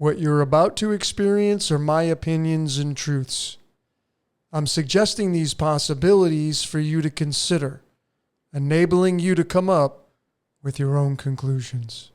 What you're about to experience are my opinions and truths. I'm suggesting these possibilities for you to consider, enabling you to come up with your own conclusions.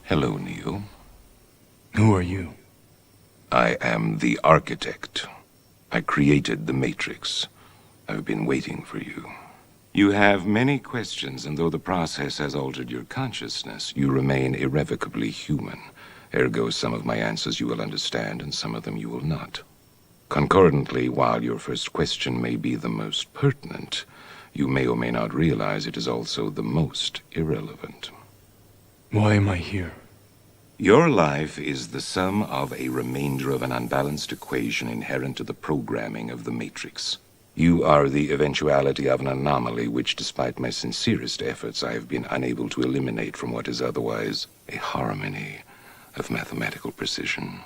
Hello, Neo. Who are you? I am the Architect. I created the Matrix. I've been waiting for you. You have many questions, and though the process has altered your consciousness, you remain irrevocably human. Ergo, some of my answers you will understand, and some of them you will not. Concordantly, while your first question may be the most pertinent, you may or may not realize it is also the most irrelevant. Why am I here? Your life is the sum of a remainder of an unbalanced equation inherent to the programming of the Matrix. You are the eventuality of an anomaly which, despite my sincerest efforts, I have been unable to eliminate from what is otherwise a harmony of mathematical precision.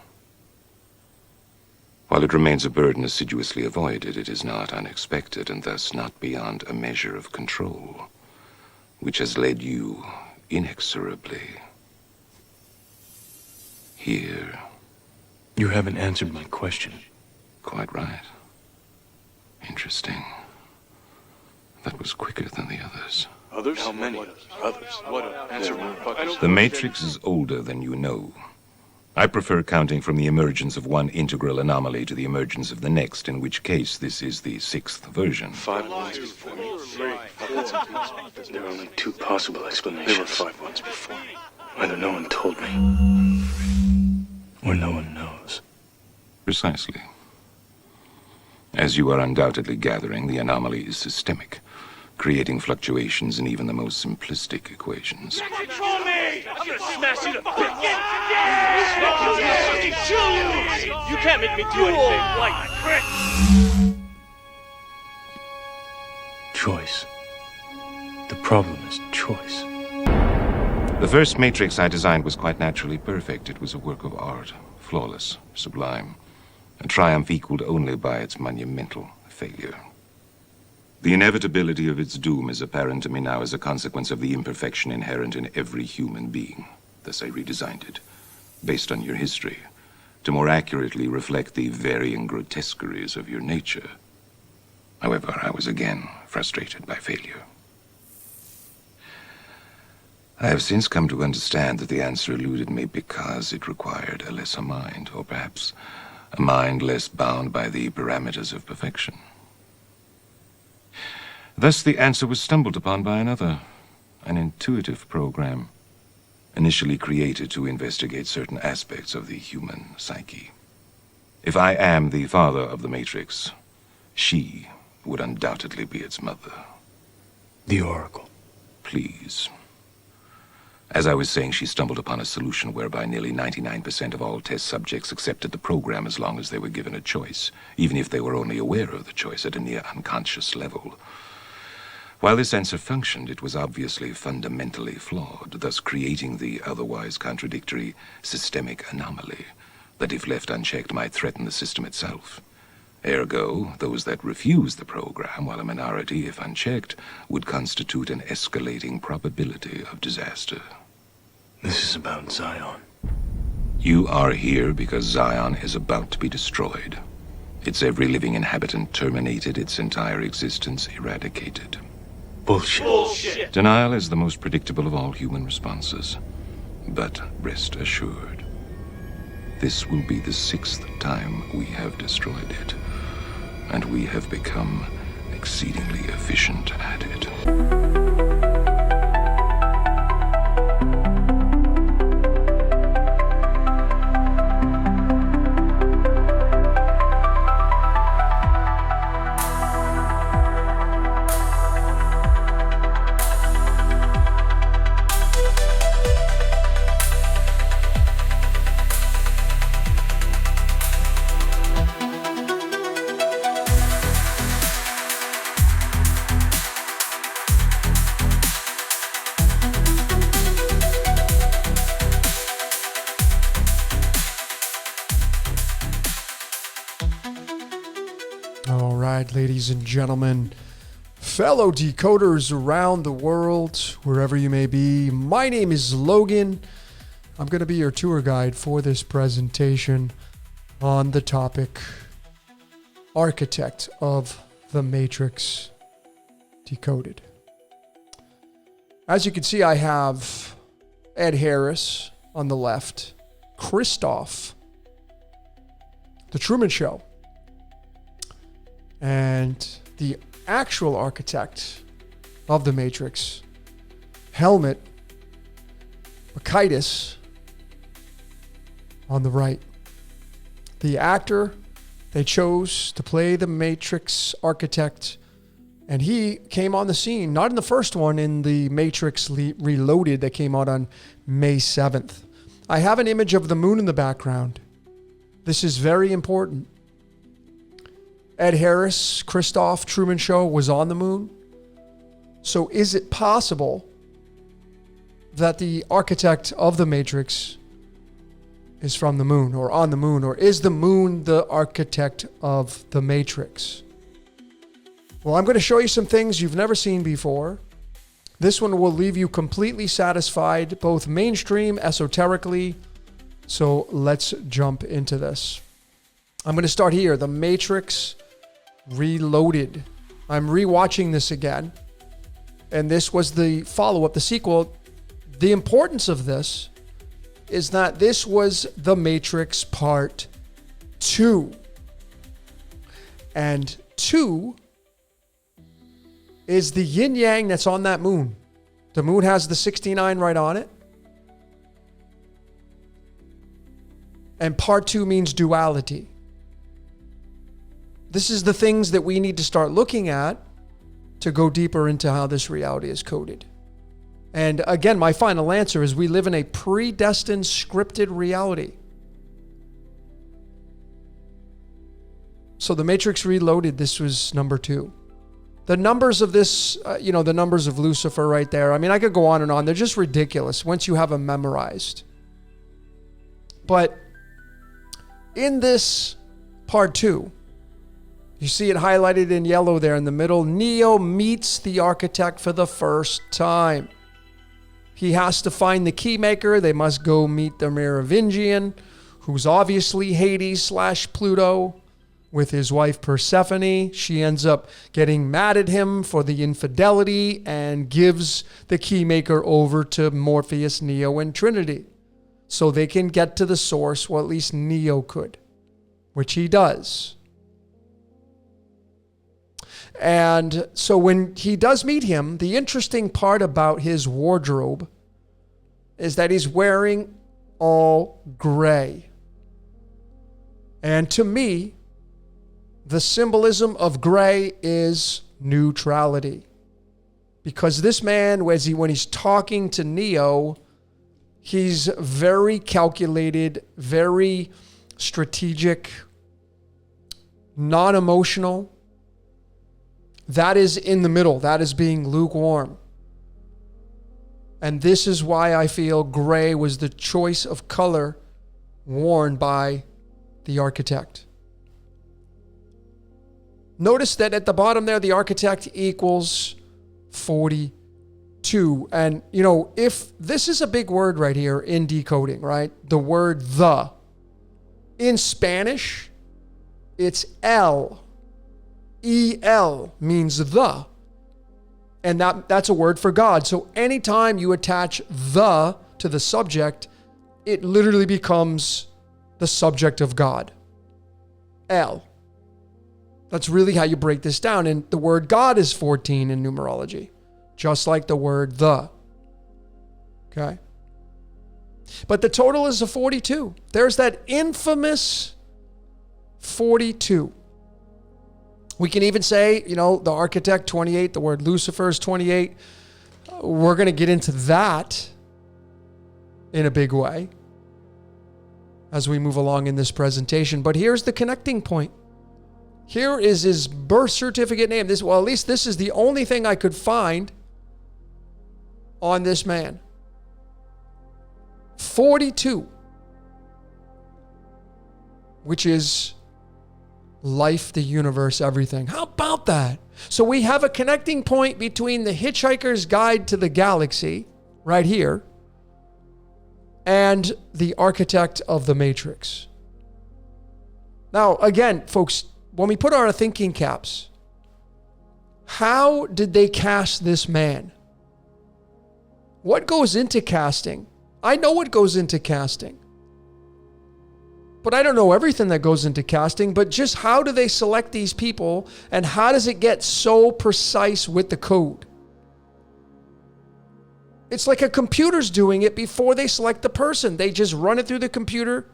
While it remains a burden assiduously avoided, it is not unexpected and thus not beyond a measure of control, which has led you inexorably here. You haven't answered my question. Quite right. Interesting. That was quicker than the others. Others? How many? Others. What? Answer me. The Matrix is older than you know. I prefer counting from the emergence of one integral anomaly to the emergence of the next, in which case this is the sixth version. 5 ones before me. 3. There are only 2 possible explanations. There were 5 ones before me. Either no one told me, or no one knows. Precisely. As you are undoubtedly gathering, the anomaly is systemic, creating fluctuations in even the most simplistic equations. Control me! I'm gonna smash you to bits! You can't make me do anything like that! Choice. The problem is choice. The first Matrix I designed was quite naturally perfect. It was a work of art, flawless, sublime, a triumph equaled only by its monumental failure. The inevitability of its doom is apparent to me now as a consequence of the imperfection inherent in every human being. Thus I redesigned it, based on your history, to more accurately reflect the varying grotesqueries of your nature. However, I was again frustrated by failure. I have since come to understand that the answer eluded me because it required a lesser mind, or perhaps a mind less bound by the parameters of perfection. Thus the answer was stumbled upon by another, an intuitive program, initially created to investigate certain aspects of the human psyche. If I am the father of the Matrix, she would undoubtedly be its mother. The Oracle. Please. As I was saying, she stumbled upon a solution whereby nearly 99% of all test subjects accepted the program as long as they were given a choice, even if they were only aware of the choice at a near unconscious level. While this answer functioned, it was obviously fundamentally flawed, thus creating the otherwise contradictory systemic anomaly that, if left unchecked, might threaten the system itself. Ergo, those that refuse the program, while a minority, if unchecked, would constitute an escalating probability of disaster. This is about Zion. You are here because Zion is about to be destroyed. Its every living inhabitant terminated, its entire existence eradicated. Bullshit. Bullshit! Denial is the most predictable of all human responses. But rest assured, this will be the 6th time we have destroyed it, and we have become exceedingly efficient at it. All right, ladies and gentlemen, fellow decoders around the world, wherever you may be, my name is Logan. I'm going to be your tour guide for this presentation on the topic Architect of the Matrix Decoded. As you can see, I have Ed Harris on the left, Christoph, The Truman Show, and the actual architect of the Matrix, Helmut Makaitis, on the right. The actor they chose to play the Matrix architect, and he came on the scene, not in the first one, in the Matrix Reloaded that came out on May 7th. I have an image of the moon in the background. This is very important. Ed Harris, Christoph, Truman Show was on the moon. So is it possible that the architect of the Matrix is from the moon or on the moon? Or is the moon the architect of the Matrix? Well, I'm going to show you some things you've never seen before. This one will leave you completely satisfied, both mainstream, esoterically. So let's jump into this. I'm going to start here. The Matrix Reloaded. I'm rewatching this again. And this was the follow-up, the sequel. The importance of this is that this was The Matrix Part 2. And 2 is the yin-yang that's on that moon. The moon has the 69 right on it. And Part 2 means duality. This is the things that we need to start looking at to go deeper into how this reality is coded. And again, my final answer is we live in a predestined, scripted reality. So The Matrix Reloaded, this was number 2. The numbers of this, the numbers of Lucifer right there, I mean, I could go on and on. They're just ridiculous once you have them memorized. But in this Part 2, you see it highlighted in yellow there in the middle. Neo meets the architect for the first time. He has to find the key maker. They must go meet the Merovingian, who's obviously Hades/Pluto, with his wife Persephone. She ends up getting mad at him for the infidelity and gives the key maker over to Morpheus, Neo, and Trinity, so they can get to the source, well, at least Neo could, which he does. And so when he does meet him, the interesting part about his wardrobe is that he's wearing all gray. And to me, the symbolism of gray is neutrality. Because this man, when he's talking to Neo, he's very calculated, very strategic, non-emotional. That is in the middle. That is being lukewarm. And this is why I feel gray was the choice of color worn by the architect. Notice that at the bottom there, the architect equals 42. And, if this is a big word right here in decoding, right? The word the. In Spanish, it's El. El means the. And that's a word for God. So anytime you attach the to the subject, it literally becomes the subject of God. El. That's really how you break this down. And the word God is 14 in numerology, just like the word the. Okay? But the total is a 42. There's that infamous 42. We can even say, the architect 28, the word Lucifer is 28. We're going to get into that in a big way as we move along in this presentation. But here's the connecting point. Here is his birth certificate name. At least this is the only thing I could find on this man. 42. Which is life, the universe, everything. How about that? So we have a connecting point between the Hitchhiker's Guide to the Galaxy, right here, and the architect of the Matrix. Now, again, folks, when we put on our thinking caps, how did they cast this man? What goes into casting? I know what goes into casting. But I don't know everything that goes into casting, but just how do they select these people and how does it get so precise with the code? It's like a computer's doing it before they select the person. They just run it through the computer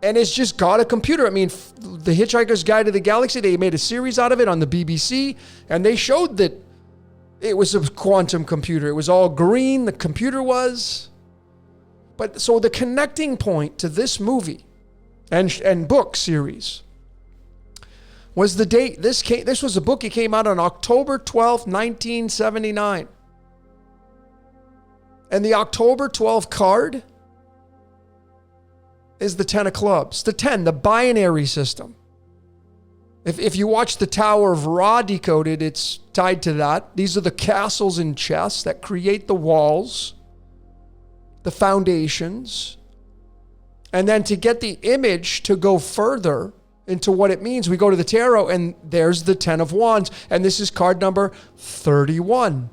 and it's just got a computer. I mean, the Hitchhiker's Guide to the Galaxy, they made a series out of it on the BBC and they showed that it was a quantum computer. It was all green, the computer was. But so the connecting point to this movie and book series was the date. This was a book. It came out on October 12th, 1979. And the October 12th card is the 10 of clubs. The 10, the binary system. If you watch the Tower of Ra Decoded, it's tied to that. These are the castles in chess that create the walls, the foundations. And then to get the image to go further into what it means, we go to the tarot and there's the 10 of wands. And this is card number 31.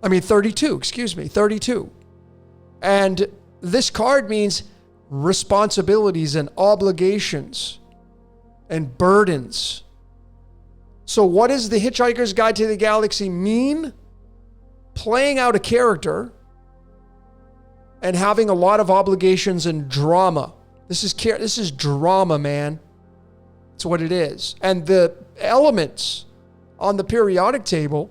32. And this card means responsibilities and obligations and burdens. So what does the Hitchhiker's Guide to the Galaxy mean? Playing out a character and having a lot of obligations and drama. This is drama, man. It's what it is. And the elements on the periodic table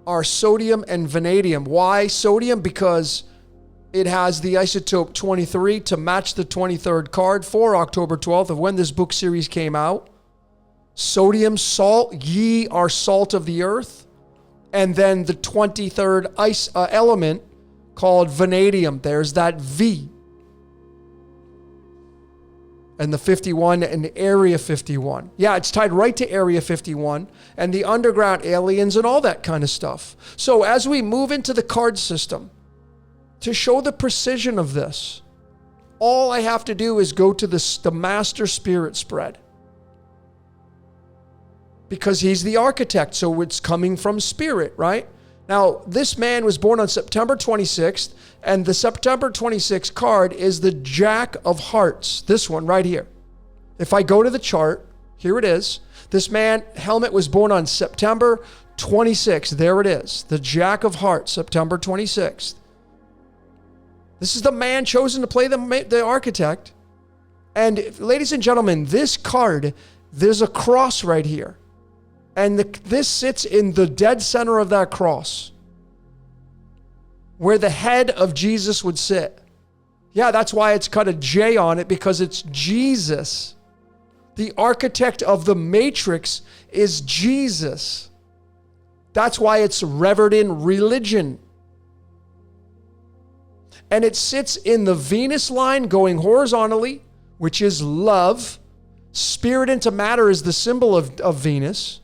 are sodium and vanadium. Why sodium? Because it has the isotope 23 to match the 23rd card for October 12th of when this book series came out. Sodium, salt, ye are salt of the earth. And then the 23rd element called vanadium. There's that V. And the 51 and Area 51. Yeah, it's tied right to Area 51 and the underground aliens and all that kind of stuff. So as we move into the card system, to show the precision of this, all I have to do is go to the Master Spirit spread. Because he's the architect, so it's coming from spirit, right? Now, this man was born on September 26th, and the September 26th card is the Jack of Hearts. This one right here. If I go to the chart, here it is. This man, Helmet, was born on September 26th. There it is. The Jack of Hearts, September 26th. This is the man chosen to play the architect. And ladies and gentlemen, this card, there's a cross right here. And this sits in the dead center of that cross, where the head of Jesus would sit. Yeah, that's why it's got a J on it, because it's Jesus. The architect of the Matrix is Jesus. That's why it's revered in religion. And it sits in the Venus line going horizontally, which is love. Spirit into matter is the symbol of Venus.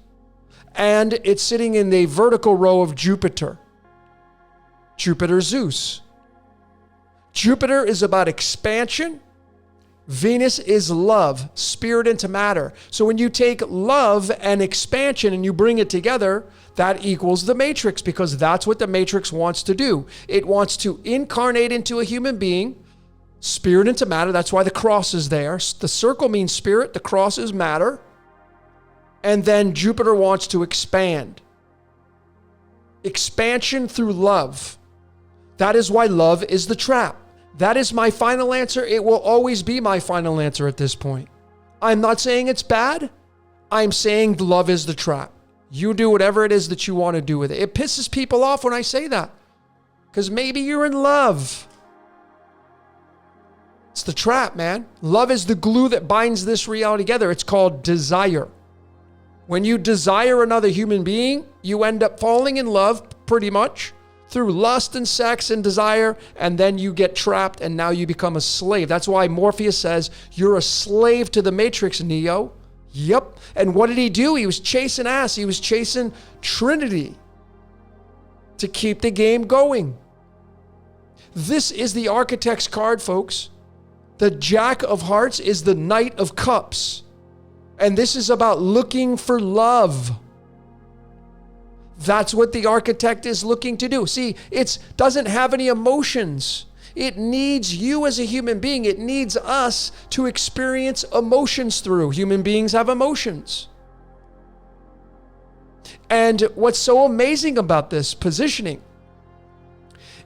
And it's sitting in the vertical row of Jupiter. Jupiter, Zeus. Jupiter is about expansion. Venus is love, spirit into matter. So when you take love and expansion and you bring it together, that equals the Matrix, because that's what the Matrix wants to do. It wants to incarnate into a human being, spirit into matter. That's why the cross is there. The circle means spirit, the cross is matter. And then Jupiter wants to expand. Expansion through love. That is why love is the trap. That is my final answer. It will always be my final answer at this point. I'm not saying it's bad. I'm saying love is the trap. You do whatever it is that you want to do with it. It pisses people off when I say that, because maybe you're in love. It's the trap, man. Love is the glue that binds this reality together. It's called desire. When you desire another human being, you end up falling in love, pretty much. through lust and sex and desire, and then you get trapped and now you become a slave. That's why Morpheus says, you're a slave to the Matrix, Neo. Yep. And what did he do? He was chasing ass. He was chasing Trinity to keep the game going. This is the Architect's card, folks. The Jack of Hearts is the Knight of Cups. And this is about looking for love. That's what the Architect is looking to do. See, it doesn't have any emotions. It needs you as a human being. It needs us to experience emotions through. Human beings have emotions. And what's so amazing about this positioning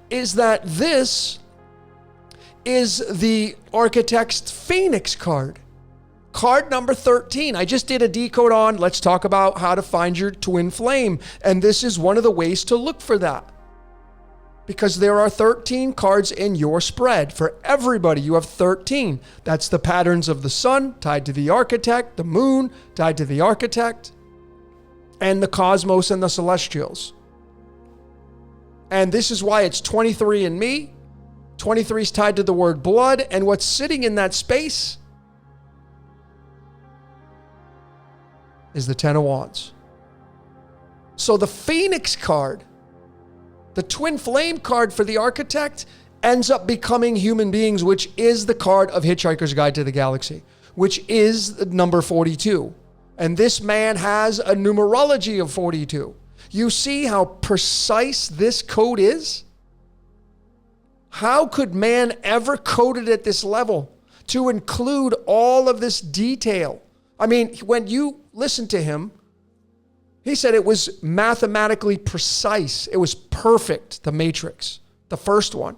is that this is the Architect's Phoenix card. Card number 13. I just did a decode on, let's talk about how to find your twin flame. And this is one of the ways to look for that. Because there are 13 cards in your spread. For everybody, you have 13. That's the patterns of the sun tied to the Architect, the moon tied to the Architect, and the cosmos and the celestials. And this is why it's 23 in me. 23 is tied to the word blood. And what's sitting in that space is the 10 of Wands. So the Phoenix card, the twin flame card for the Architect, ends up becoming human beings, which is the card of Hitchhiker's Guide to the Galaxy, which is number 42. And this man has a numerology of 42. You see how precise this code is? How could man ever code it at this level to include all of this detail? I mean, when you listen to him, he said it was mathematically precise. It was perfect, the matrix, the first one.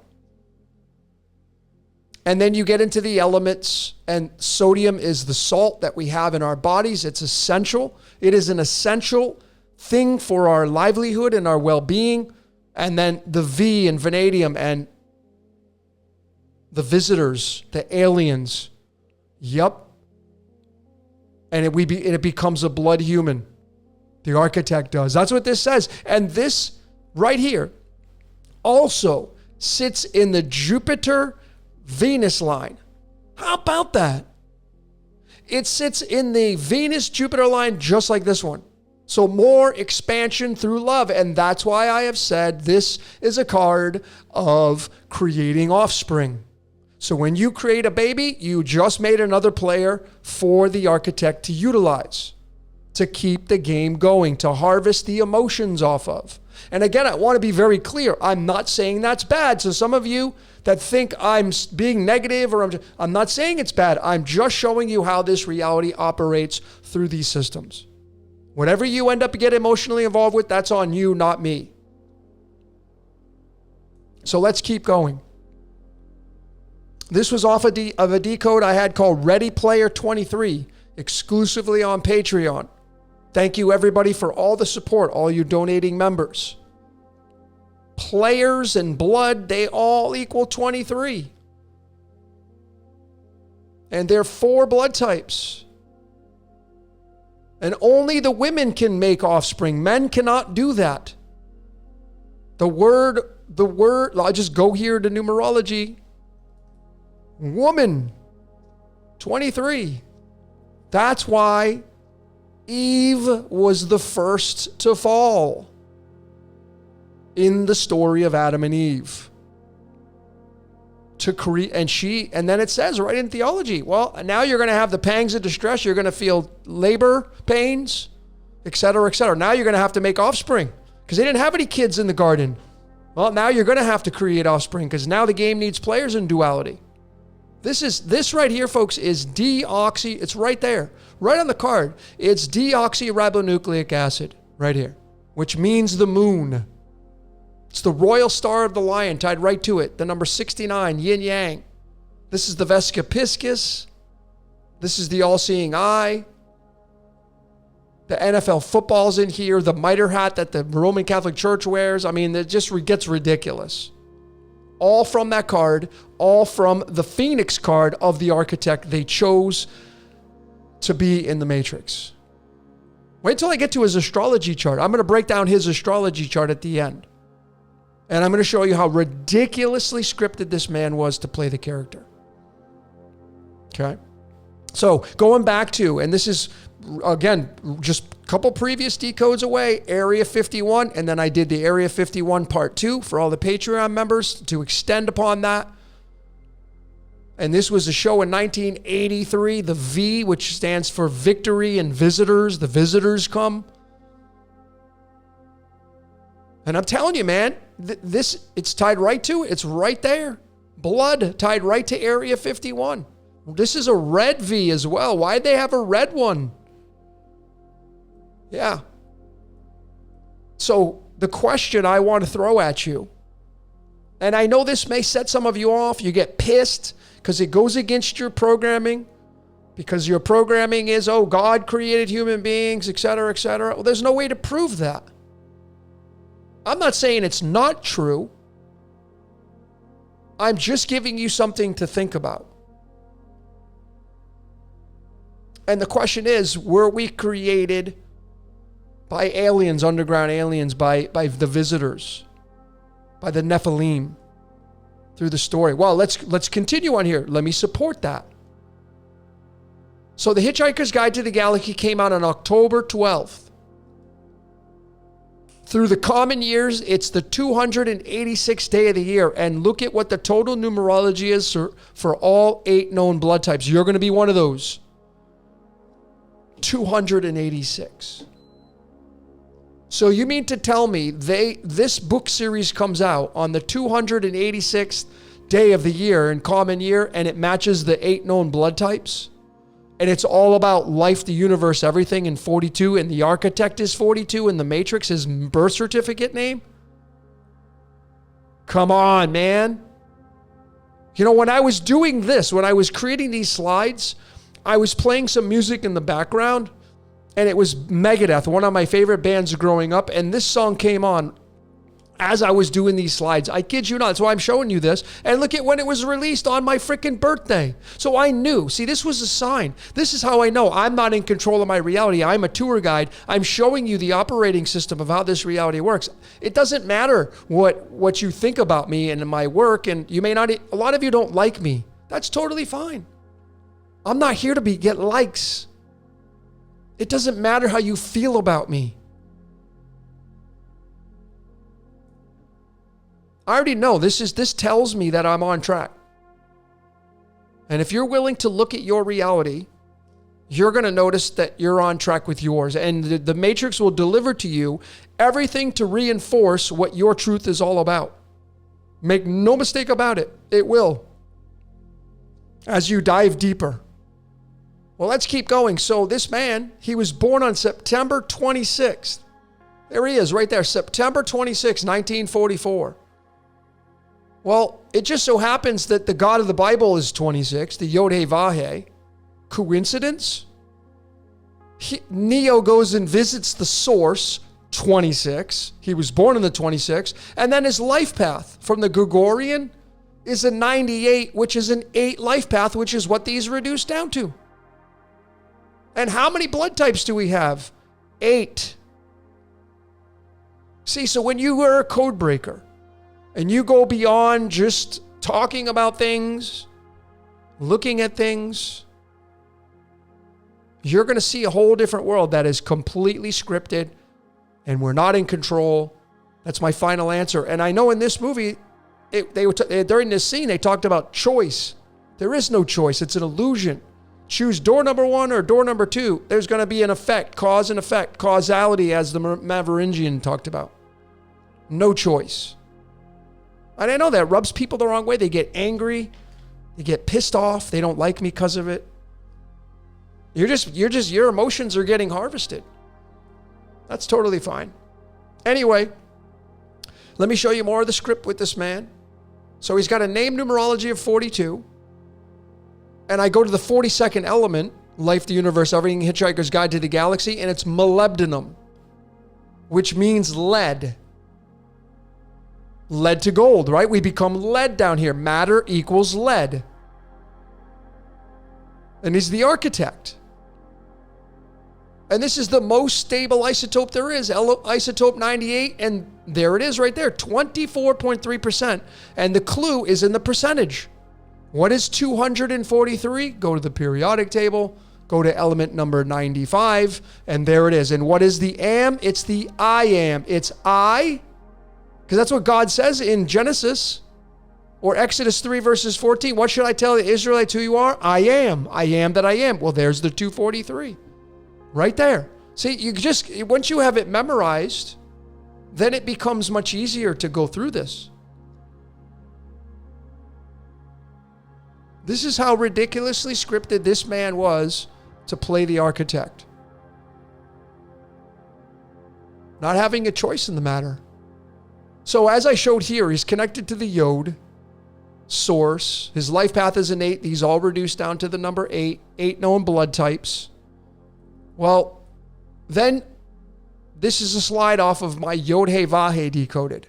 And then you get into the elements, and sodium is the salt that we have in our bodies. It's essential. It is an essential thing for our livelihood and our well-being. And then the V in vanadium and the visitors, the aliens. Yup. And it becomes a blood human. The Architect does. That's what this says. And this right here also sits in the Jupiter-Venus line. How about that? It sits in the Venus-Jupiter line just like this one. So more expansion through love. And that's why I have said this is a card of creating offspring. So when you create a baby, you just made another player for the Architect to utilize, to keep the game going, to harvest the emotions off of. And again, I want to be very clear. I'm not saying that's bad. So some of you that think I'm being negative, or I'm not saying it's bad. I'm just showing you how this reality operates through these systems. Whatever you end up getting emotionally involved with, that's on you, not me. So let's keep going. This was off of a decode I had called Ready Player 23, exclusively on Patreon. Thank you, everybody, for all the support, all you donating members. Players and blood, they all equal 23. And there are 4 blood types. And only the women can make offspring. Men cannot do that. The word, I'll just go here to numerology. Woman, 23. That's why Eve was the first to fall in the story of Adam and Eve. To create, and then it says right in theology, well, now you're going to have the pangs of distress, you're going to feel labor pains, etc., etc. Now you're going to have to make offspring because they didn't have any kids in the garden. Well, now you're going to have to create offspring because now the game needs players in duality. This right here, folks, is deoxy. It's right there, right on the card. It's deoxyribonucleic acid right here, which means the moon. It's the royal star of the lion tied right to it. The number 69, yin yang. This is the Vesca Piscis. This is the all-seeing eye. The NFL football's in here. The mitre hat that the Roman Catholic Church wears. I mean, it just gets ridiculous. All from that card, all from the Phoenix card of the Architect they chose to be in the Matrix. Wait till I get to his astrology chart. I'm going to break down his astrology chart at the end. And I'm going to show you how ridiculously scripted this man was to play the character. Okay? So going back to, and this is, again, just a couple previous decodes away, Area 51, and then I did the Area 51 Part 2 for all the Patreon members to extend upon that. And this was a show in 1983, the V, which stands for Victory and Visitors. The visitors come. And I'm telling you, man, this, it's tied right to it. It's right there. Blood tied right to Area 51. This is a red V as well. Why'd they have a red one? Yeah. So the question I want to throw at you, and I know this may set some of you off. You get pissed because it goes against your programming, because your programming is, oh, God created human beings, et cetera, et cetera. Well, there's no way to prove that. I'm not saying it's not true. I'm just giving you something to think about. And the question is, were we created by aliens, underground aliens, by the visitors, by the Nephilim, through the story? Well, let's continue on here. Let me support that. So The Hitchhiker's Guide to the Galaxy came out on October 12th. Through the common years, it's the 286th day of the year. And look at what the total numerology is for all 8 known blood types. You're going to be one of those. 286. So you mean to tell me this book series comes out on the 286th day of the year in common year, and it matches the 8 known blood types? And it's all about life, the universe, everything in 42, and the architect is 42, and the matrix is birth certificate name? Come on, man. You know, when I was doing this, when I was creating these slides, I was playing some music in the background, and it was Megadeth, one of my favorite bands growing up, and this song came on as I was doing these slides. I kid you not. That's why I'm showing you this. And look at when it was released, on my freaking birthday. So I knew. See, this was a sign. This is how I know I'm not in control of my reality. I'm a tour guide. I'm showing you the operating system of how this reality works. It doesn't matter what you think about me and my work, and you may not, a lot of you don't like me. That's totally fine. I'm not here to get likes. It doesn't matter how you feel about me. I already know this tells me that I'm on track. And if you're willing to look at your reality, you're going to notice that you're on track with yours. And the Matrix will deliver to you everything to reinforce what your truth is all about. Make no mistake about it. It will. As you dive deeper. Well, let's keep going. So this man, he was born on September 26th. There he is right there. September 26, 1944. Well, it just so happens that the God of the Bible is 26, the Yod-Heh-Vah-Heh. Coincidence? Neo goes and visits the source, 26. He was born on the 26th. And then his life path from the Gregorian is a 98, which is an 8 life path, which is what these reduce down to. And how many blood types do we have? 8. See, so when you are a code breaker, and you go beyond just talking about things, looking at things, you're going to see a whole different world that is completely scripted, and we're not in control. That's my final answer. And I know in this movie, during this scene, they talked about choice. There is no choice. It's an illusion. Choose door number 1 or door number 2. There's going to be an effect, cause and effect, causality, as the Maveringian talked about. No choice. And I know that rubs people the wrong way. They get angry. They get pissed off. They don't like me because of it. Your emotions are getting harvested. That's totally fine. Anyway, let me show you more of the script with this man. So he's got a name numerology of 42. And I go to the 42nd element, life, the universe, everything, Hitchhiker's Guide to the Galaxy, and it's molybdenum, which means lead. Lead to gold, right? We become lead down here. Matter equals lead. And he's the architect. And this is the most stable isotope there is, isotope 98, and there it is right there, 24.3%. And the clue is in the percentage. What is 243? Go to the periodic table, go to element number 95, and there it is. And what is the am? It's the I am. It's I, because that's what God says in Genesis or Exodus 3 verses 14. What should I tell the Israelites who you are? I am. I am that I am. Well, there's the 243. Right there. See, you just, once you have it memorized, then it becomes much easier to go through this. This is how ridiculously scripted this man was to play the architect. Not having a choice in the matter. So as I showed here, he's connected to the Yod source. His life path is an 8. These all reduced down to the number 8. 8 known blood types. Well, then this is a slide off of my Yod He Vahe Decoded.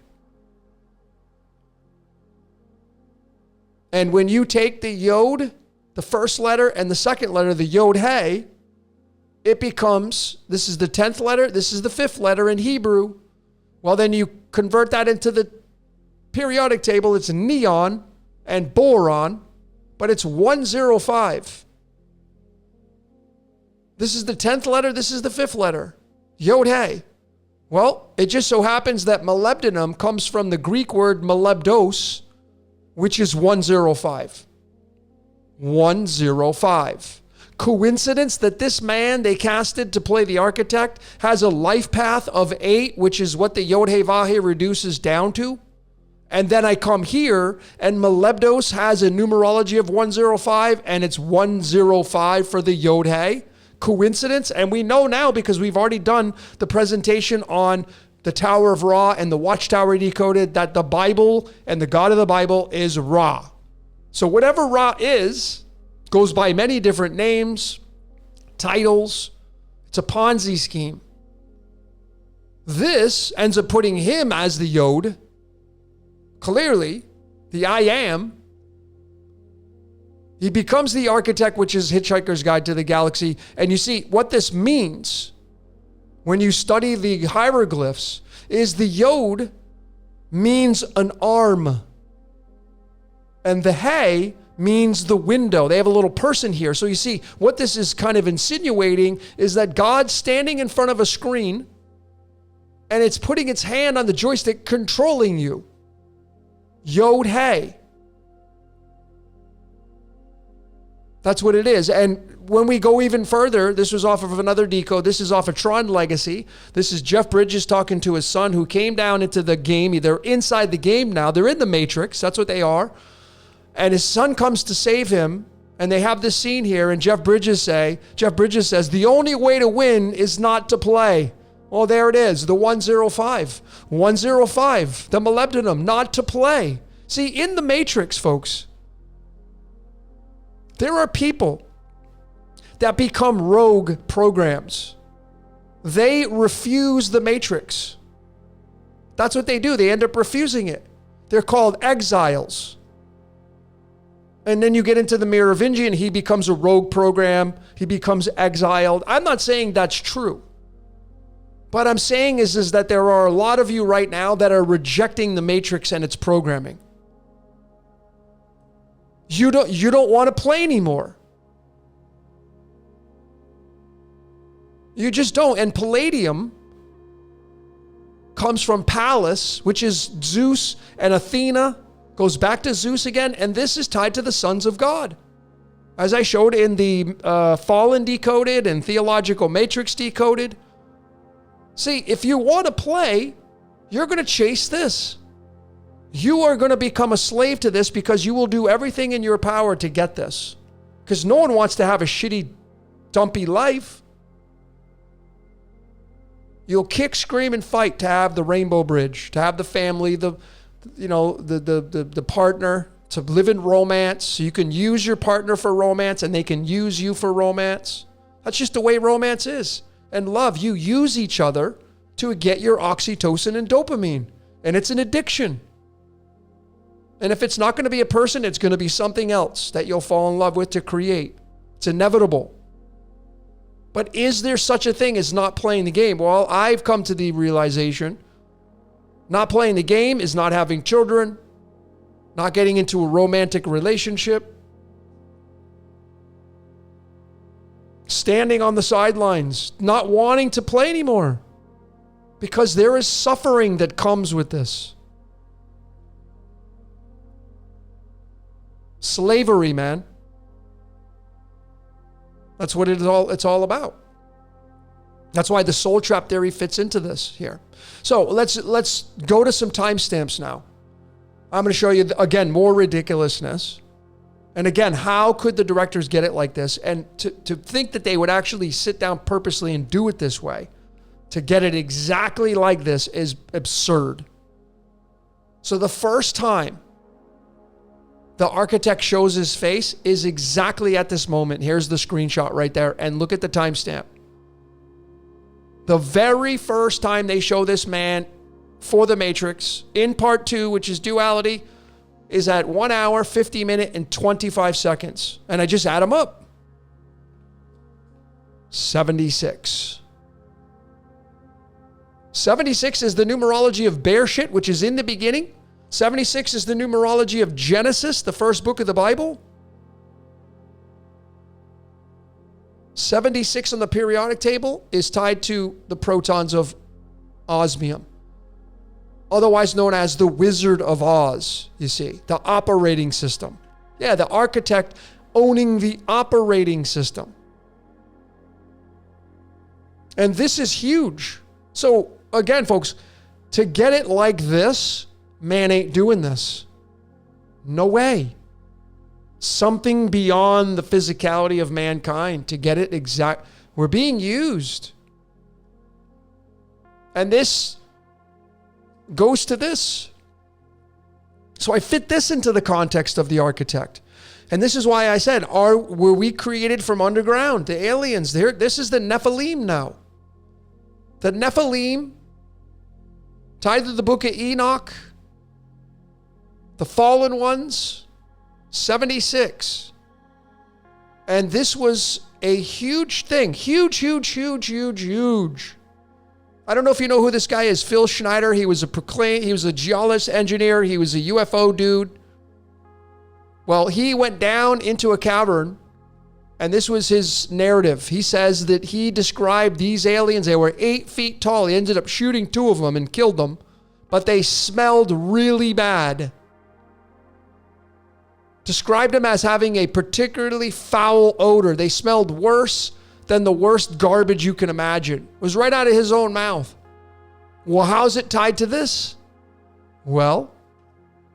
And when you take the Yod, the first letter, and the second letter, the Yod He, it becomes, this is the 10th letter, this is the 5th letter in Hebrew. Well, then you convert that into the periodic table. It's neon and boron, but it's 105. This is the 10th letter. This is the 5th letter. Yod He. Well, it just so happens that molybdenum comes from the Greek word molybdos, which is 105. 105. Coincidence that this man they casted to play the architect has a life path of 8, which is what the Yod He Vahe reduces down to? And then I come here and molybdos has a numerology of 105 and it's 105 for the Yod He. Coincidence? And we know now because we've already done the presentation on the Tower of Ra and the Watchtower Decoded that the Bible and the God of the Bible is Ra. So whatever Ra is, goes by many different names, titles. It's a Ponzi scheme. This ends up putting him as the Yod. Clearly, the I am. He becomes the architect, which is Hitchhiker's Guide to the Galaxy. And you see, what this means when you study the hieroglyphs is the Yod means an arm. And the He means the window. They have a little person here. So you see, what this is kind of insinuating is that God's standing in front of a screen and it's putting its hand on the joystick controlling you. Yod He. That's what it is. And when we go even further, this was off of another decode. This is off of Tron Legacy. This is Jeff Bridges talking to his son who came down into the game. They're inside the game now. They're in the Matrix. That's what they are. And his son comes to save him. And they have this scene here. And Jeff Bridges says, the only way to win is not to play. Well, there it is. The 105. 105. The molybdenum. Not to play. See, in the Matrix, folks, there are people that become rogue programs. They refuse the Matrix. That's what they do. They end up refusing it. They're called exiles. And then you get into the Merovingian, he becomes a rogue program. He becomes exiled. I'm not saying that's true. What I'm saying is that there are a lot of you right now that are rejecting the Matrix and its programming. You don't want to play anymore. You just don't. And palladium comes from Pallas, which is Zeus, and Athena goes back to Zeus again. And this is tied to the sons of God. As I showed in the Fallen Decoded and Theological Matrix Decoded. See, if you want to play, you're going to chase this. You are going to become a slave to this because you will do everything in your power to get this. Because no one wants to have a shitty, dumpy life. You'll kick, scream, and fight to have the rainbow bridge, to have the family, the partner, to live in romance. So you can use your partner for romance and they can use you for romance. That's just the way romance is. And love, you use each other to get your oxytocin and dopamine. And it's an addiction. And if it's not going to be a person, it's going to be something else that you'll fall in love with to create. It's inevitable. But is there such a thing as not playing the game? Well, I've come to the realization not playing the game is not having children, not getting into a romantic relationship, standing on the sidelines, not wanting to play anymore, because there is suffering that comes with this. Slavery, man. That's what it's all about. That's why the soul trap theory fits into this here. So let's go to some timestamps now. I'm going to show you, again, more ridiculousness. And again, how could the directors get it like this? And to think that they would actually sit down purposely and do it this way, to get it exactly like this, is absurd. So the first time the architect shows his face is exactly at this moment. Here's the screenshot right there. And look at the timestamp. The very first time they show this man for the Matrix in part 2, which is duality, is at 1 hour, 50 minutes, and 25 seconds. And I just add them up. 76. 76 is the numerology of bear shit, which is in the beginning. 76 is the numerology of Genesis, the first book of the Bible. 76 on the periodic table is tied to the protons of osmium, otherwise known as the Wizard of Oz, you see, the operating system. Yeah, the architect owning the operating system. And this is huge. So again, folks, to get it like this, man ain't doing this. No way. Something beyond the physicality of mankind to get it exact. We're being used. And this goes to this. So I fit this into the context of the architect. And this is why I said, were we created from underground? The aliens, this is the Nephilim now. The Nephilim, tied to the book of Enoch, the fallen ones, 76. And this was a huge thing. Huge. I don't know if you know who this guy is, Phil Schneider. He was a geologist engineer. He was a UFO dude. Well, he went down into a cavern, and this was his narrative. He says that he described these aliens. They were 8 feet tall. He ended up shooting 2 of them and killed them, but they smelled really bad. Described them as having a particularly foul odor. They smelled worse than the worst garbage you can imagine. It was right out of his own mouth. Well, how's it tied to this? Well,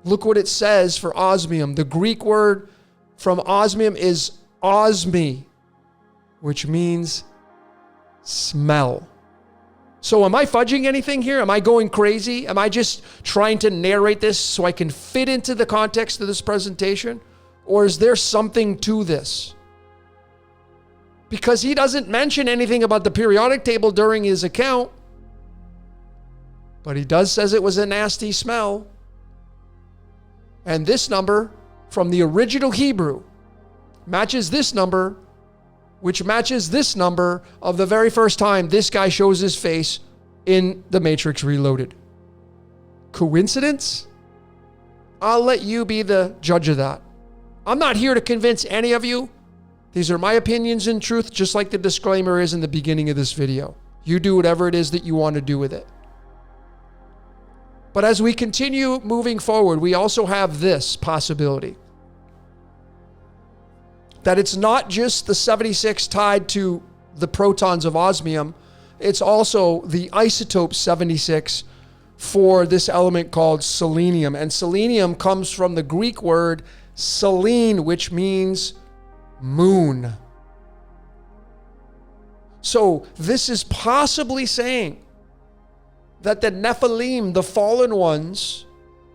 look what it says for osmium. The Greek word from osmium is osmi, which means smell. So am I fudging anything here? Am I going crazy? Am I just trying to narrate this so I can fit into the context of this presentation? Or is there something to this? Because he doesn't mention anything about the periodic table during his account, but he says it was a nasty smell. And this number from the original Hebrew matches this number, which matches this number of the very first time this guy shows his face in The Matrix Reloaded. Coincidence? I'll let you be the judge of that. I'm not here to convince any of you. These are my opinions and truth, just like the disclaimer is in the beginning of this video. You do whatever it is that you want to do with it. But as we continue moving forward, we also have this possibility. That it's not just the 76 tied to the protons of osmium, it's also the isotope 76 for this element called selenium. And selenium comes from the Greek word selene, which means moon. So this is possibly saying that the Nephilim, the fallen ones,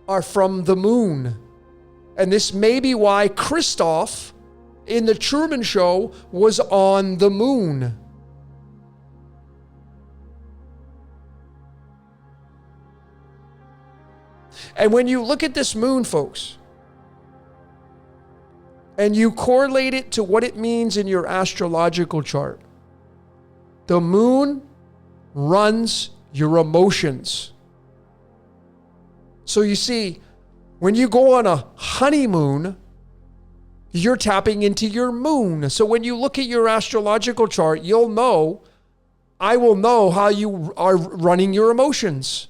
are from the moon. And this may be why Christoph in the Truman Show was on the moon. And when you look at this moon, folks, and you correlate it to what it means in your astrological chart, The moon runs your emotions. So you see, when you go on a honeymoon, you're tapping into your moon. So when you look at your astrological chart, I will know how you are running your emotions.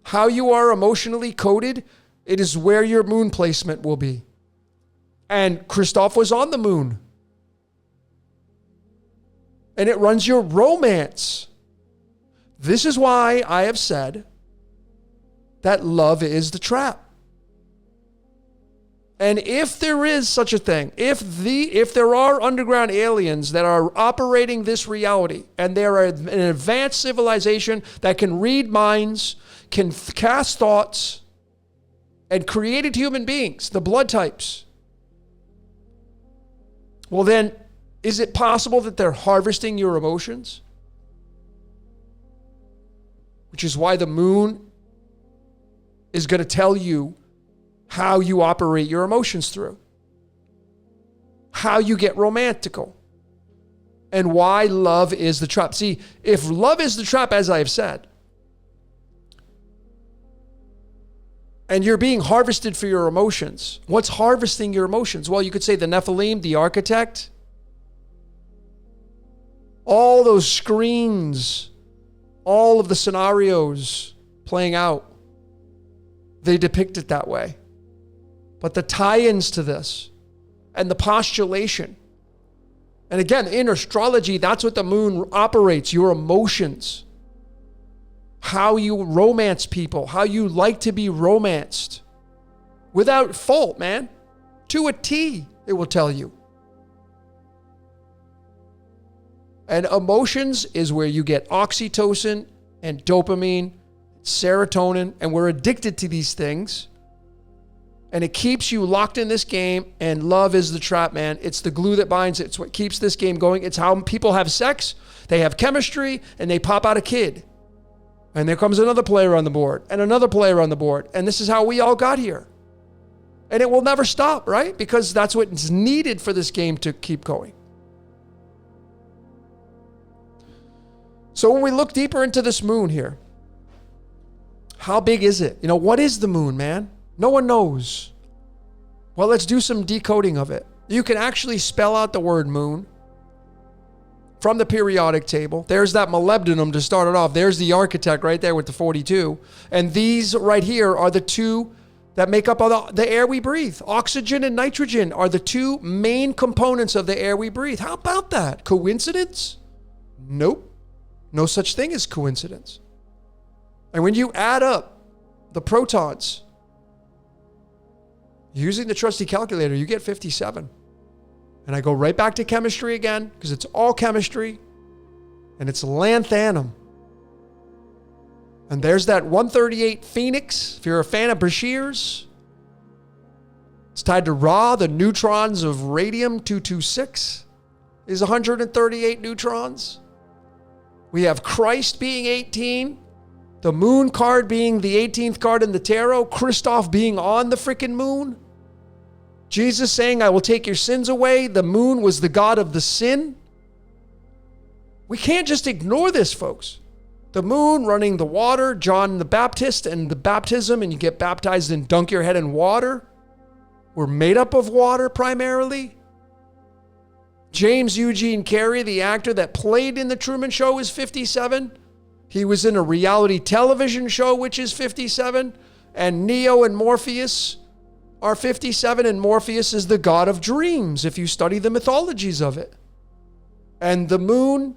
How you are emotionally coded, it is where your moon placement will be. And Christoph was on the moon. And it runs your romance. This is why I have said that love is the trap. And if there is such a thing, if there are underground aliens that are operating this reality, and they're an advanced civilization that can read minds, can cast thoughts, and created human beings, the blood types, well then, is it possible that they're harvesting your emotions? Which is why the moon is going to tell you how you operate your emotions through, how you get romantical, and why love is the trap. See, if love is the trap, as I have said, and you're being harvested for your emotions, what's harvesting your emotions? Well, you could say the Nephilim, the architect, all those screens, all of the scenarios playing out, they depict it that way. But the tie-ins to this and the postulation, and again, in astrology, that's what the moon operates, your emotions, how you romance people, how you like to be romanced. Without fault, man. To a T, it will tell you. And emotions is where you get oxytocin and dopamine, serotonin, and we're addicted to these things. And it keeps you locked in this game, and love is the trap, man. It's the glue that binds it. It's what keeps this game going. It's how people have sex, they have chemistry, and they pop out a kid. And there comes another player on the board, and another player on the board. And this is how we all got here. And it will never stop, right? Because that's what's needed for this game to keep going. So when we look deeper into this moon here, how big is it? What is the moon, man? No one knows. Well, let's do some decoding of it. You can actually spell out the word moon from the periodic table. There's that molybdenum to start it off. There's the architect right there with the 42. And these right here are the two that make up the air we breathe. Oxygen and nitrogen are the two main components of the air we breathe. How about that? Coincidence? Nope. No such thing as coincidence. And when you add up the protons, using the trusty calculator, you get 57. And I go right back to chemistry again, because it's all chemistry, and it's lanthanum. And there's that 138 Phoenix, if you're a fan of Bashir's. It's tied to Ra, the neutrons of radium-226 is 138 neutrons. We have Christ being 18, the moon card being the 18th card in the tarot, Christoph being on the freaking moon. Jesus saying, I will take your sins away. The moon was the god of the sin. We can't just ignore this, folks. The moon running the water, John the Baptist and the baptism, and you get baptized and dunk your head in water. We're made up of water primarily. James Eugene Carey, the actor that played in the Truman Show, is 57. He was in a reality television show, which is 57. And Neo and Morpheus are 57, and Morpheus is the god of dreams, if you study the mythologies of it. And the moon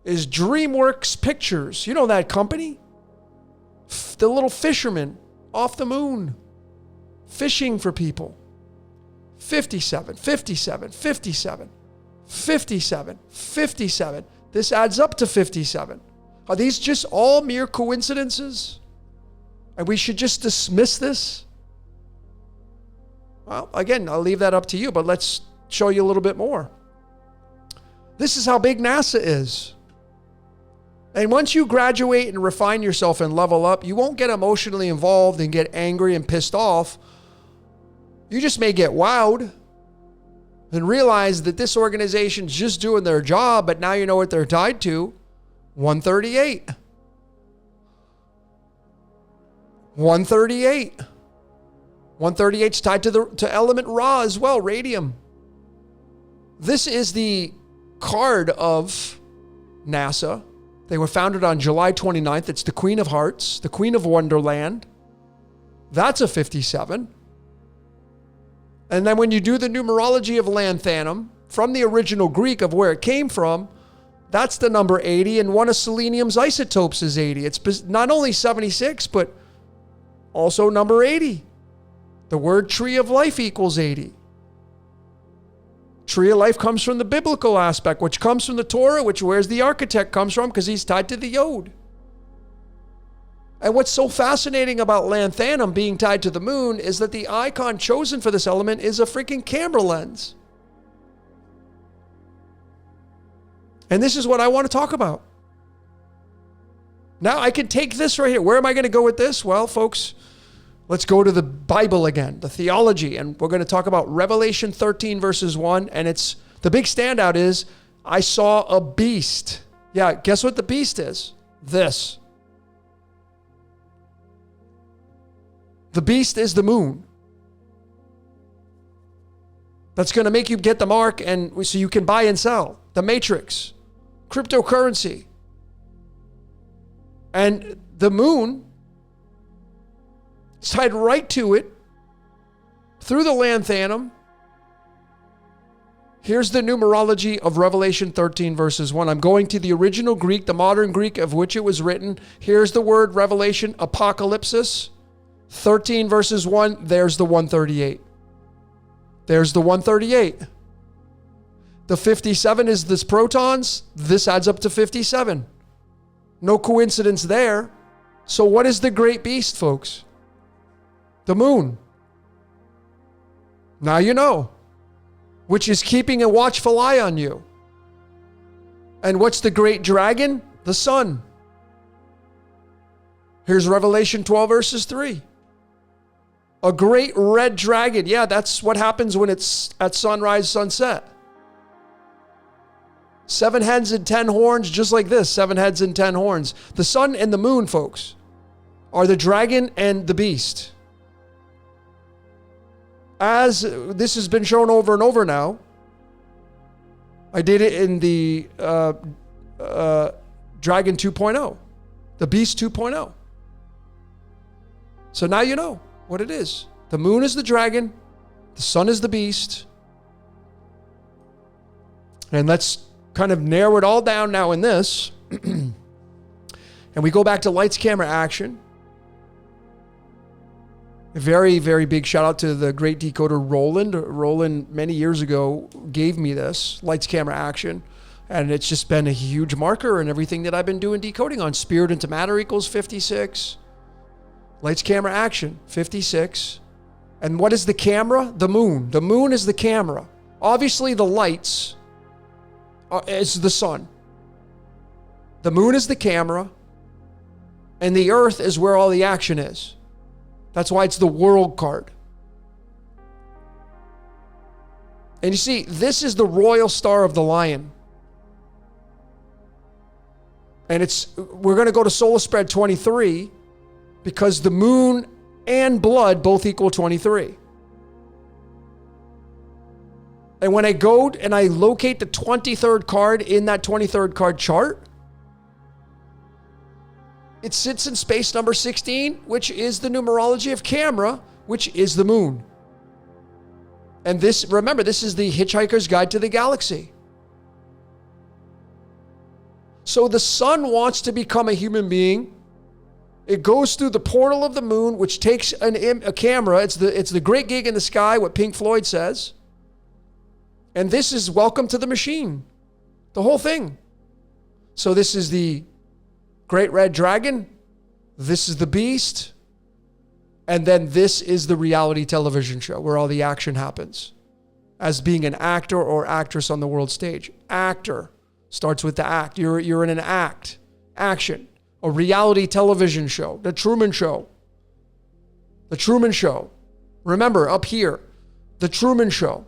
is DreamWorks Pictures. You know that company? The little fishermen off the moon, fishing for people. 57, 57, 57, 57, 57. This adds up to 57. Are these just all mere coincidences? And we should just dismiss this? Well, again, I'll leave that up to you, but let's show you a little bit more. This is how big NASA is. And once you graduate and refine yourself and level up, you won't get emotionally involved and get angry and pissed off. You just may get wowed and realize that this organization's just doing their job, but now you know what they're tied to. 138. 138. 138 is tied to element Ra as well, radium. This is the card of NASA. They were founded on July 29th. It's the Queen of Hearts, the Queen of Wonderland. That's a 57. And then when you do the numerology of lanthanum, from the original Greek of where it came from, that's the number 80, and one of selenium's isotopes is 80. It's not only 76, but also number 80. The word tree of life equals 80. Tree of life comes from the biblical aspect, which comes from the Torah, which where's the architect comes from, because he's tied to the Yod. And what's so fascinating about lanthanum being tied to the moon is that the icon chosen for this element is a freaking camera lens. And this is what I want to talk about. Now I can take this right here. Where am I going to go with this? Well, folks, let's go to the Bible again, the theology. And we're going to talk about Revelation 13 verses 1. And it's the big standout is I saw a beast. Yeah, guess what the beast is? This. The beast is the moon. That's going to make you get the mark and so you can buy and sell. The matrix. Cryptocurrency. And the moon is tied right to it through the lanthanum. Here's the numerology of Revelation 13 verses 1. I'm going to the original Greek, the modern Greek of which it was written. Here's the word Revelation, apocalypsis. 13 verses 1, there's the 138. There's the 138. The 57 is this protons. This adds up to 57. No coincidence there. So what is the great beast, folks? The moon. Now you know. Which is keeping a watchful eye on you. And what's the great dragon? The sun. Here's Revelation 12 verses 3. A great red dragon. Yeah, that's what happens when it's at sunrise, sunset. 7 heads and 10 horns, just like this. 7 heads and 10 horns. The sun and the moon, folks, are the dragon and the beast. As this has been shown over and over now, I did it in the Dragon 2.0, the Beast 2.0. So now you know what it is. The moon is the dragon, the sun is the beast. And let's kind of narrow it all down now in this. And we go back to lights, camera, action. A very, very big shout out to the great decoder Roland. Roland, many years ago, gave me this, lights, camera, action. And it's just been a huge marker in everything that I've been doing decoding on. Spirit into matter equals 56. Lights, camera, action, 56. And what is the camera? The moon. The moon is the camera. Obviously, the lights is the sun. The moon is the camera. And the earth is where all the action is. That's why it's the world card. And you see, this is the royal star of the lion. And we're going to go to solar spread 23 because the moon and blood both equal 23. And when I go and I locate the 23rd card in that 23rd card chart, it sits in space number 16, which is the numerology of camera, which is the moon. And this, remember, this is the Hitchhiker's Guide to the Galaxy. So the sun wants to become a human being. It goes through the portal of the moon, which takes a camera. It's the great gig in the sky, what Pink Floyd says. And this is welcome to the machine. The whole thing. So this is the great red dragon. This is the beast. And then this is the reality television show where all the action happens. As being an actor or actress on the world stage. Actor starts with the act. You're in an act. Action. A reality television show. The Truman Show. The Truman Show. Remember, up here. The Truman Show.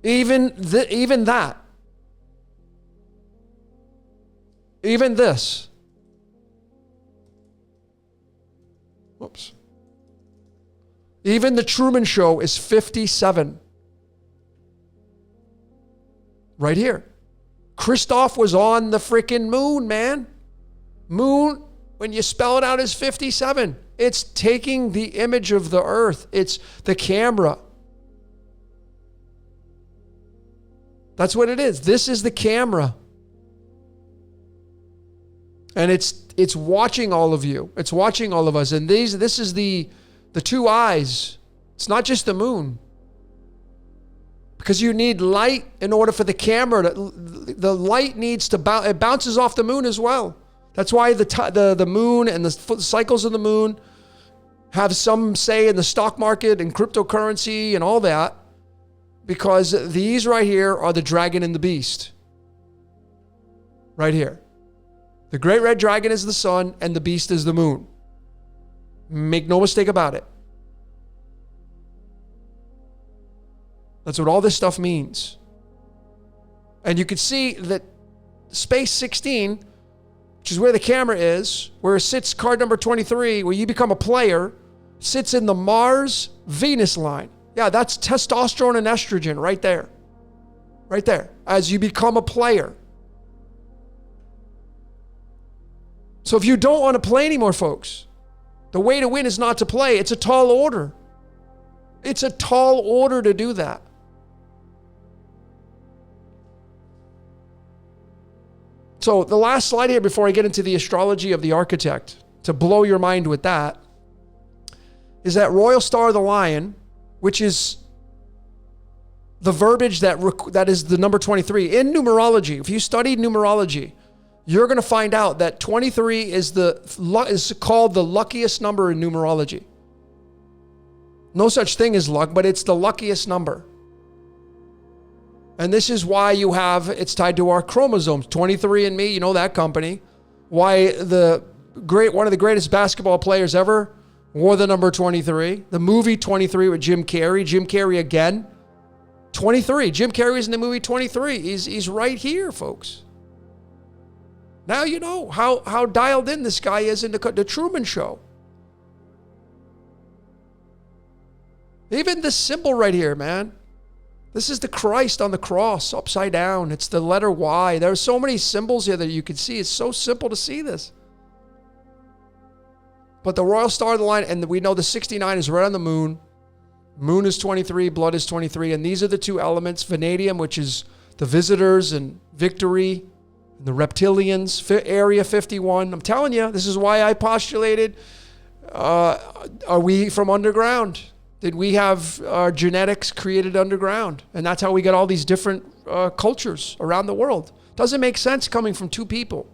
Even that. Even this. Whoops. Even the Truman Show is 57. Right here. Christoph was on the freaking moon, man. Moon, when you spell it out, is 57. It's taking the image of the earth. It's the camera. That's what it is. This is the camera. And it's watching all of you. It's watching all of us. And this is the two eyes. It's not just the moon. Because you need light in order for the camera the light needs to bounce. It bounces off the moon as well. That's why the moon and the cycles of the moon have some say in the stock market and cryptocurrency and all that. Because these right here are the dragon and the beast. Right here. The great red dragon is the sun and the beast is the moon. Make no mistake about it. That's what all this stuff means. And you can see that space 16, which is where the camera is, where it sits card number 23, where you become a player, sits in the Mars-Venus line. Yeah, that's testosterone and estrogen right there. Right there. As you become a player. So if you don't want to play anymore, folks, the way to win is not to play. It's a tall order. It's a tall order to do that. So the last slide here before I get into the astrology of the architect, to blow your mind with that, is that Royal Star of the Lion, which is the verbiage that is the number 23. In numerology, if you study numerology, you're going to find out that 23 is called the luckiest number in numerology. No such thing as luck, but it's the luckiest number. And this is why it's tied to our chromosomes. 23andMe, you know that company. Why one of the greatest basketball players ever wore the number 23. The movie 23 with Jim Carrey. Jim Carrey again. 23. Jim Carrey's in the movie 23. He's right here, folks. Now you know how dialed in this guy is in the Truman Show. Even this symbol right here, man. This is the Christ on the cross, upside down. It's the letter Y. There are so many symbols here that you can see. It's so simple to see this. But the Royal Star of the Lion, and we know the 69 is right on the moon. Moon is 23, blood is 23, and these are the two elements. Vanadium, which is the visitors, and victory, and the reptilians, Area 51. I'm telling you, this is why I postulated, are we from underground? Did we have our genetics created underground? And that's how we get all these different cultures around the world. Doesn't make sense coming from two people.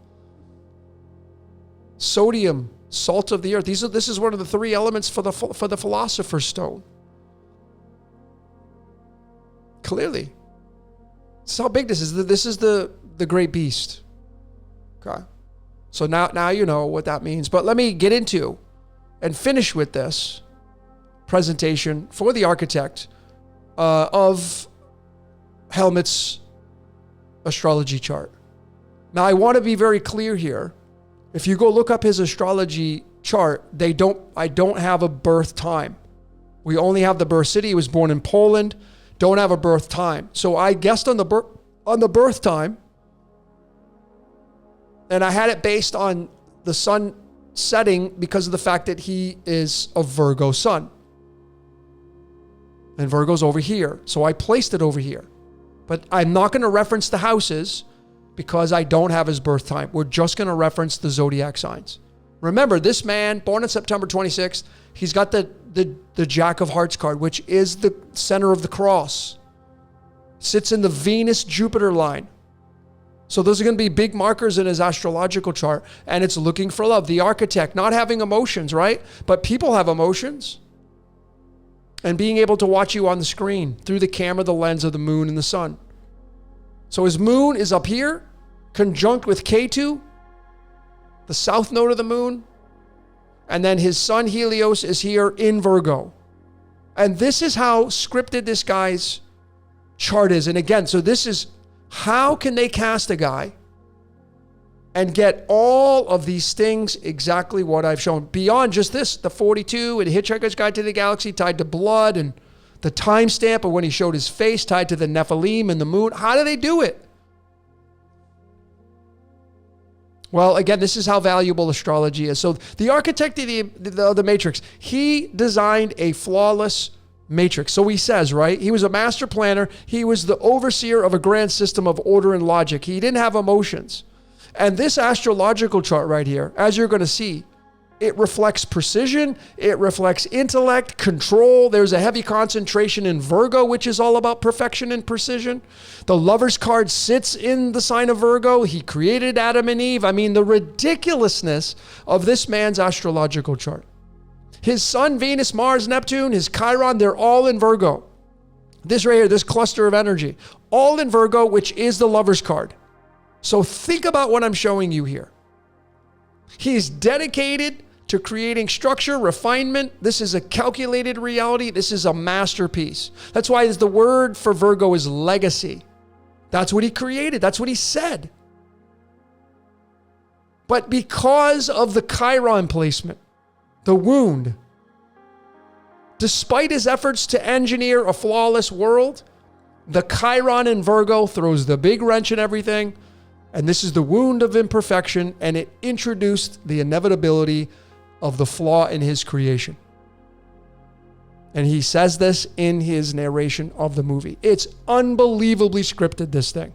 Sodium, salt of the earth. This is one of the three elements for the philosopher's stone. Clearly. This is how big this is. This is the great beast. Okay. So now you know what that means. But let me get into and finish with this presentation for the architect of Helmut's astrology chart. Now, I want to be very clear here. If you go look up his astrology chart, I don't have a birth time. We only have the birth city. He was born in Poland. Don't have a birth time. So I guessed on the birth time, and I had it based on the sun setting because of the fact that he is a Virgo sun. And Virgo's over here. So I placed it over here. But I'm not going to reference the houses because I don't have his birth time. We're just going to reference the zodiac signs. Remember, this man, born on September 26th, he's got the Jack of Hearts card, which is the center of the cross. Sits in the Venus-Jupiter line. So those are going to be big markers in his astrological chart. And it's looking for love. The architect, not having emotions, right? But people have emotions. And being able to watch you on the screen through the camera, the lens of the moon and the sun. So his moon is up here, conjunct with Ketu, the south node of the moon. And then his sun Helios is here in Virgo. And this is how scripted this guy's chart is. And again, so this is, how can they cast a guy and get all of these things exactly what I've shown. Beyond just this, the 42 and Hitchhiker's Guide to the Galaxy tied to blood and the timestamp of when he showed his face tied to the Nephilim and the moon. How do they do it? Well, again, this is how valuable astrology is. So the architect of the matrix, he designed a flawless matrix. So he says, right, he was a master planner. He was the overseer of a grand system of order and logic. He didn't have emotions. And this astrological chart right here, as you're going to see, it reflects precision. It reflects intellect, control. There's a heavy concentration in Virgo, which is all about perfection and precision. The Lover's card sits in the sign of Virgo. He created Adam and Eve. I mean, the ridiculousness of this man's astrological chart. His sun, Venus, Mars, Neptune, his Chiron, they're all in Virgo. This right here, this cluster of energy, all in Virgo, which is the Lover's card. So think about what I'm showing you here. He's dedicated to creating structure, refinement. This is a calculated reality. This is a masterpiece. That's why the word for Virgo is legacy. That's what he created. That's what he said. But because of the Chiron placement, the wound, despite his efforts to engineer a flawless world, the Chiron in Virgo throws the big wrench in everything. And this is the wound of imperfection, and it introduced the inevitability of the flaw in his creation. And he says this in his narration of the movie. It's unbelievably scripted, this thing,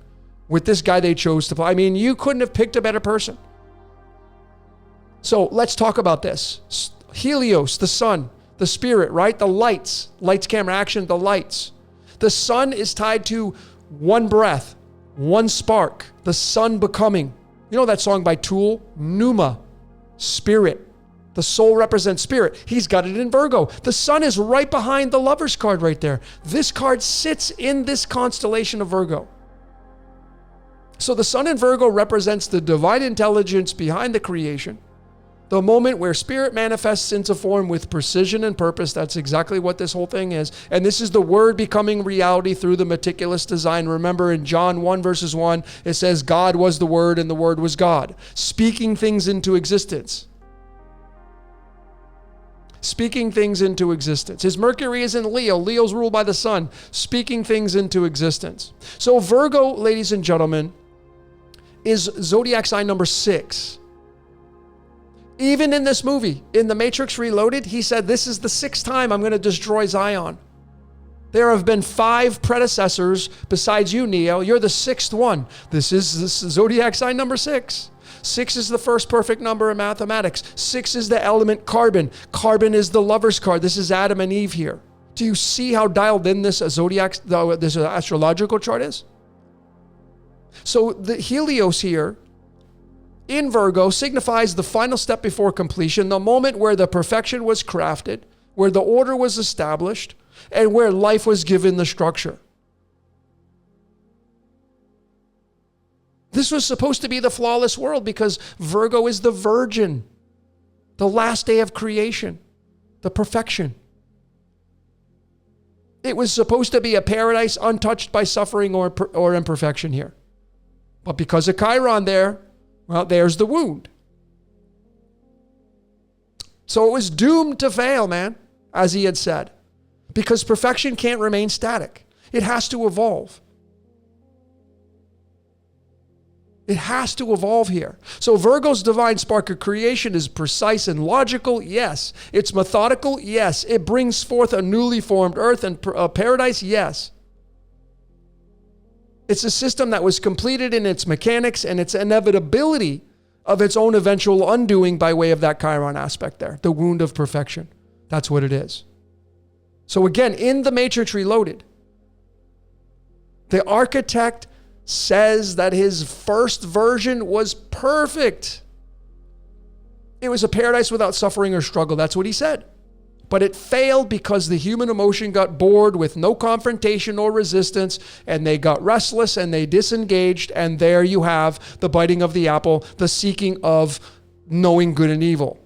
with this guy they chose to play. I mean, you couldn't have picked a better person. So let's talk about this. Helios, the sun, the spirit, right? The lights, camera, action, the lights. The sun is tied to one breath, one spark, the sun becoming. You know that song by Tool? Pneuma, spirit. The soul represents spirit. He's got it in Virgo. The sun is right behind the Lover's card right there. This card sits in this constellation of Virgo. So the sun in Virgo represents the divine intelligence behind the creation. The moment where spirit manifests into form with precision and purpose. That's exactly what this whole thing is. And this is the word becoming reality through the meticulous design. Remember in John 1 verses 1, it says God was the word and the word was God. Speaking things into existence. Speaking things into existence. His Mercury is in Leo. Leo's ruled by the sun. Speaking things into existence. So Virgo, ladies and gentlemen, is zodiac sign number 6. Even in this movie, in The Matrix Reloaded, he said, this is the 6th time I'm going to destroy Zion. There have been 5 predecessors besides you, Neo. You're the 6th one. This is zodiac sign number 6. 6 is the first perfect number in mathematics. 6 is the element carbon. Carbon is the Lover's card. This is Adam and Eve here. Do you see how dialed in this this astrological chart is? So the Helios here in Virgo signifies the final step before completion, the moment where the perfection was crafted, where the order was established, and where life was given the structure. This was supposed to be the flawless world because Virgo is the virgin, the last day of creation, the perfection. It was supposed to be a paradise untouched by suffering or imperfection here. But because of Chiron there, well, there's the wound. So it was doomed to fail, man, as he had said, because perfection can't remain static. It has to evolve. It has to evolve here. So Virgo's divine spark of creation is precise and logical, yes. It's methodical, yes. It brings forth a newly formed earth and paradise, yes. It's a system that was completed in its mechanics and its inevitability of its own eventual undoing by way of that Chiron aspect there, the wound of perfection. That's what it is. So again, in The Matrix Reloaded, the architect says that his first version was perfect. It was a paradise without suffering or struggle. That's what he said. But it failed because the human emotion got bored with no confrontation or resistance, and they got restless and they disengaged, and there you have the biting of the apple, the seeking of knowing good and evil.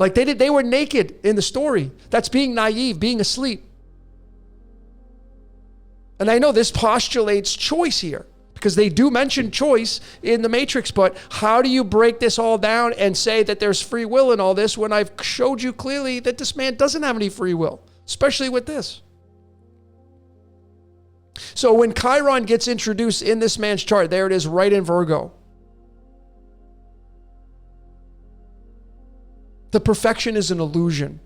Like they were naked in the story. That's being naive, being asleep. And I know this postulates choice here. Because they do mention choice in the Matrix, but how do you break this all down and say that there's free will in all this when I've showed you clearly that this man doesn't have any free will, especially with this? So when Chiron gets introduced in this man's chart, there it is right in Virgo. The perfection is an illusion.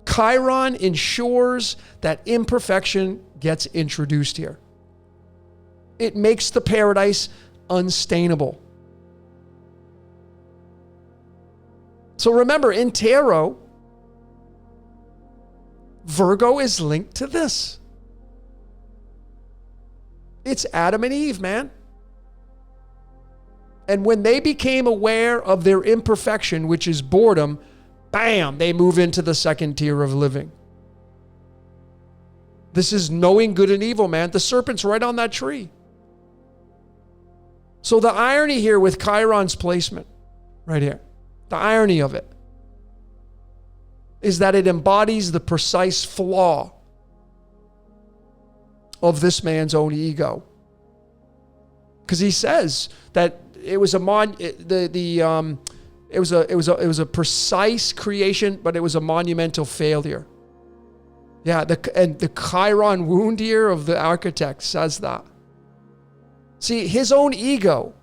Chiron ensures that imperfection gets introduced here. It makes the paradise unstainable. So remember, in tarot, Virgo is linked to this. It's Adam and Eve, man. And when they became aware of their imperfection, which is boredom, bam, they move into the second tier of living. This is knowing good and evil, man. The serpent's right on that tree. So the irony here with Chiron's placement, right here, the irony of it, is that it embodies the precise flaw of this man's own ego. Because he says that it was a precise creation, but it was a monumental failure. Yeah, the Chiron wound here of the architect says that. See, his own ego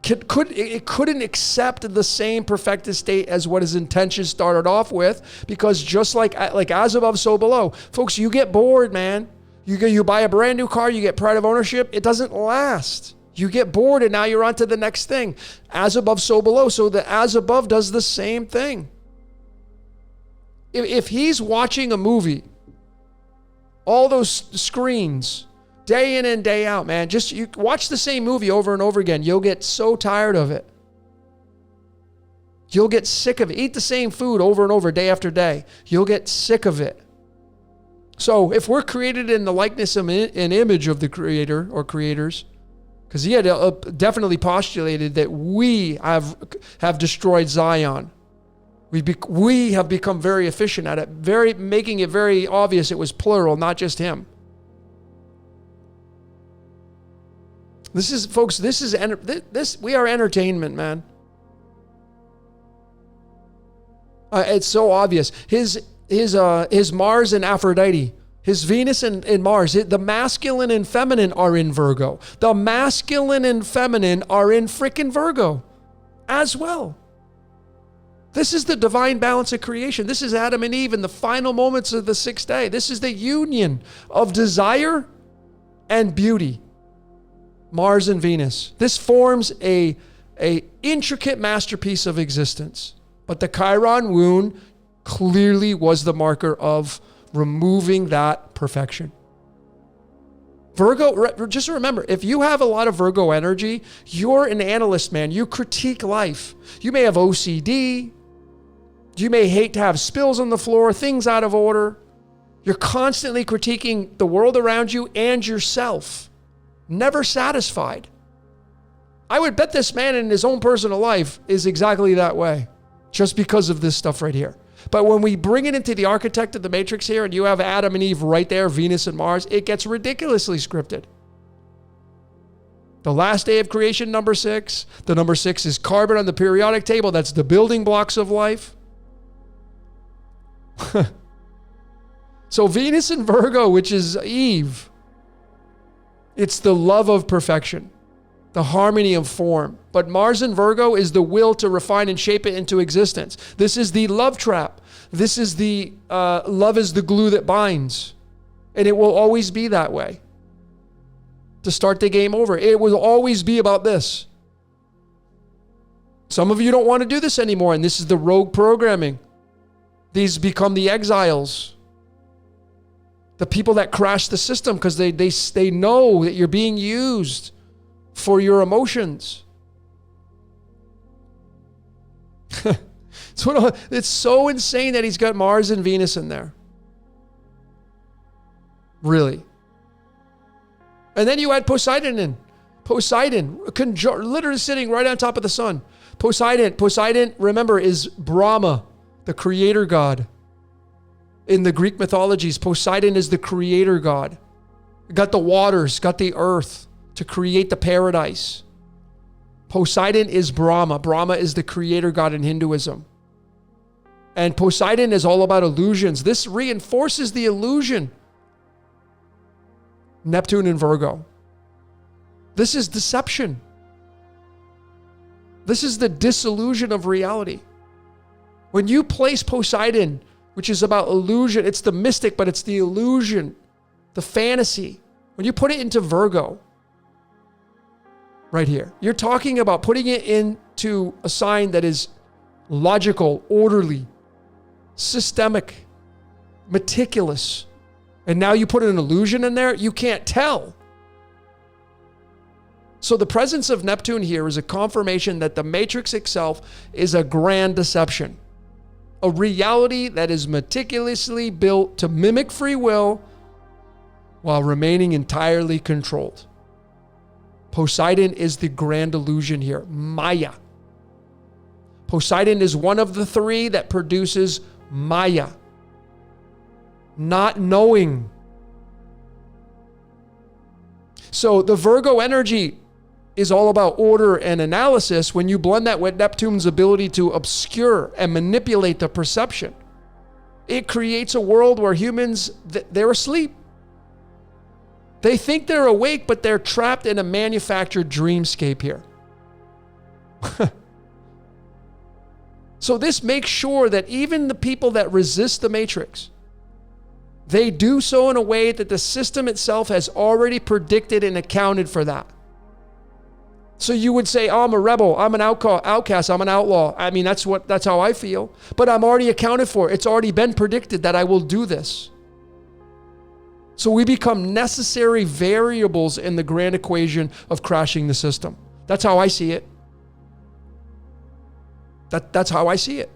couldn't accept the same perfected state as what his intentions started off with, because just like as above, so below. Folks, you get bored, man. You buy a brand new car, you get pride of ownership. It doesn't last. You get bored and now you're on to the next thing. As above, so below. So the as above does the same thing. If he's watching a movie, all those screens, day in and day out, man, you watch the same movie over and over again. You'll get so tired of it. You'll get sick of it. Eat the same food over and over, day after day. You'll get sick of it. So if we're created in the likeness and image of the creator or creators, because he had definitely postulated that we have destroyed Zion. We have become very efficient at it, making it very obvious it was plural, not just him. Folks, we are entertainment, man. It's so obvious. His Mars and Aphrodite, his Venus and Mars, the masculine and feminine are in Virgo. The masculine and feminine are in frickin' Virgo as well. This is the divine balance of creation. This is Adam and Eve in the final moments of the sixth day. This is the union of desire and beauty. Mars and Venus. This forms a intricate masterpiece of existence. But the Chiron wound clearly was the marker of removing that perfection. Virgo, just remember, if you have a lot of Virgo energy, you're an analyst, man. You critique life. You may have OCD. You may hate to have spills on the floor, things out of order. You're constantly critiquing the world around you and yourself. Never satisfied. I would bet this man in his own personal life is exactly that way, just because of this stuff right here. But when we bring it into the architect of the Matrix here, and you have Adam and Eve right there, Venus and Mars, it gets ridiculously scripted. The last day of creation, number 6. The number 6 is carbon on the periodic table. That's the building blocks of life. So Venus and Virgo, which is Eve, it's the love of perfection, the harmony of form. But Mars and Virgo is the will to refine and shape it into existence. This is the love trap. This is the love is the glue that binds. And it will always be that way. To start the game over, it will always be about this. Some of you don't want to do this anymore, and this is the rogue programming. These become the exiles. The people that crash the system because they know that you're being used for your emotions. It's so insane that he's got Mars and Venus in there. Really. And then you add Poseidon in. Poseidon, literally sitting right on top of the sun. Poseidon, remember, is Brahma, the creator god. In the Greek mythologies, Poseidon is the creator god. Got the waters, got the earth to create the paradise. Poseidon is Brahma. Brahma is the creator god in Hinduism. And Poseidon is all about illusions. This reinforces the illusion. Neptune in Virgo. This is deception. This is the disillusion of reality. When you place Poseidon, which is about illusion, it's the mystic, but it's the illusion, the fantasy. When you put it into Virgo, right here, you're talking about putting it into a sign that is logical, orderly, systemic, meticulous. And now you put an illusion in there, you can't tell. So the presence of Neptune here is a confirmation that the matrix itself is a grand deception. A reality that is meticulously built to mimic free will while remaining entirely controlled. Poseidon is the grand illusion here, Maya. Poseidon is one of the three that produces Maya. Not knowing. So the Virgo energy is all about order and analysis. When you blend that with Neptune's ability to obscure and manipulate the perception, it creates a world where humans, they're asleep. They think they're awake, but they're trapped in a manufactured dreamscape here. So this makes sure that even the people that resist the matrix, they do so in a way that the system itself has already predicted and accounted for that. So you would say, oh, I'm a rebel, I'm an outcast, I'm an outlaw. I mean, that's how I feel. But I'm already accounted for. It's already been predicted that I will do this. So we become necessary variables in the grand equation of crashing the system. That's how I see it. That's how I see it.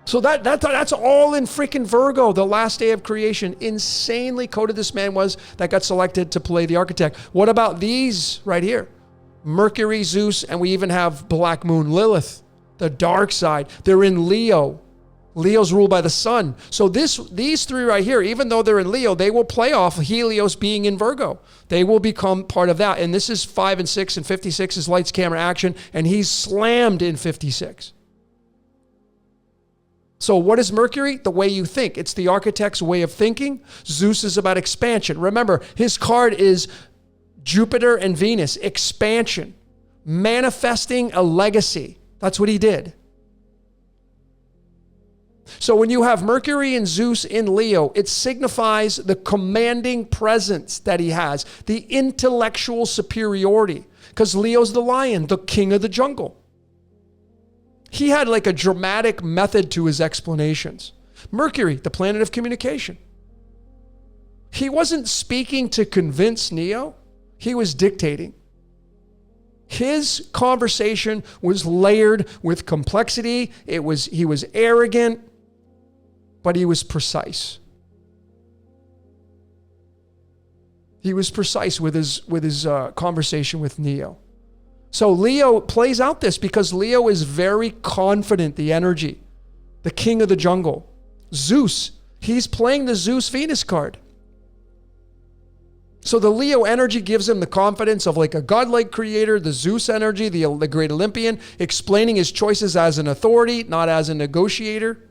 So that's all in freaking Virgo, the last day of creation. Insanely coded this man was that got selected to play the architect. What about these right here? Mercury, Zeus, and we even have Black Moon Lilith, the dark side. They're in Leo. Leo's ruled by the sun. So these three right here, even though they're in Leo, they will play off Helios being in Virgo. They will become part of that. And this is 5 and 6, and 56 is lights, camera, action, and he's slammed in 56. So what is Mercury? The way you think. It's the architect's way of thinking. Zeus is about expansion. Remember, his card is Jupiter and Venus, expansion, manifesting a legacy. That's what he did. So when you have Mercury and Zeus in Leo, it signifies the commanding presence that he has, the intellectual superiority, because Leo's the lion, the king of the jungle. He had like a dramatic method to his explanations. Mercury, the planet of communication. He wasn't speaking to convince Neo. He was dictating. His conversation was layered with complexity. He was arrogant, but he was precise. He was precise with his conversation with Neo. So Leo plays out this because Leo is very confident, the energy, the king of the jungle. Zeus, he's playing the Zeus Venus card. So the Leo energy gives him the confidence of like a godlike creator, the Zeus energy, the great Olympian, explaining his choices as an authority, not as a negotiator.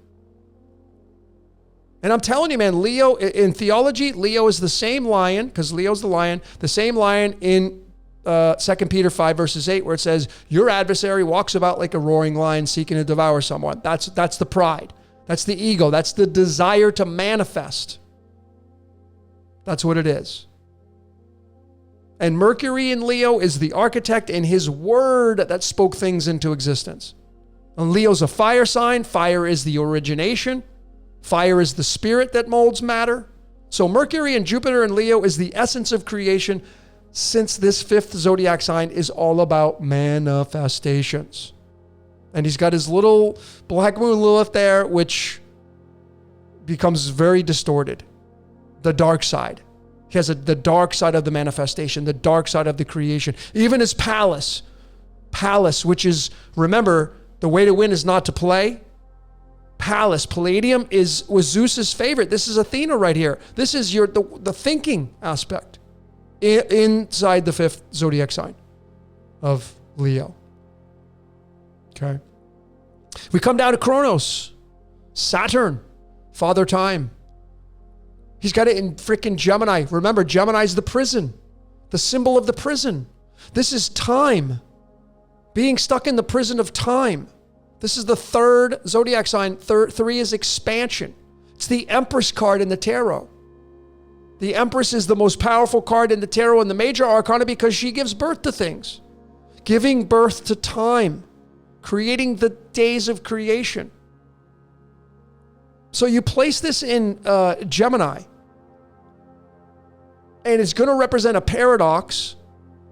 And I'm telling you, man, Leo, in theology, Leo is the same lion, because Leo's the lion, the same lion in 2 Peter 5 verses 8, where it says, your adversary walks about like a roaring lion seeking to devour someone. That's the pride. That's the ego. That's the desire to manifest. That's what it is. And Mercury in Leo is the architect in his word that spoke things into existence. And Leo's a fire sign. Fire is the origination. Fire is the spirit that molds matter. So Mercury and Jupiter in Leo is the essence of creation, since this fifth zodiac sign is all about manifestations. And he's got his little Black Moon Lilith there, which becomes very distorted. The dark side. He has the dark side of the manifestation, the dark side of the creation. Even his Pallas, which is, remember, the way to win is not to play. Palace. Palladium was Zeus's favorite. This is Athena right here. This is the thinking aspect inside the 5th zodiac sign of Leo. Okay. We come down to Chronos. Saturn, Father Time. He's got it in freaking Gemini. Remember, Gemini's the prison, the symbol of the prison. This is time, being stuck in the prison of time. This is the 3rd zodiac sign. 3 is expansion. It's the Empress card in the tarot. The Empress is the most powerful card in the tarot and the major arcana because she gives birth to things, giving birth to time, creating the days of creation. So you place this in Gemini, and it's going to represent a paradox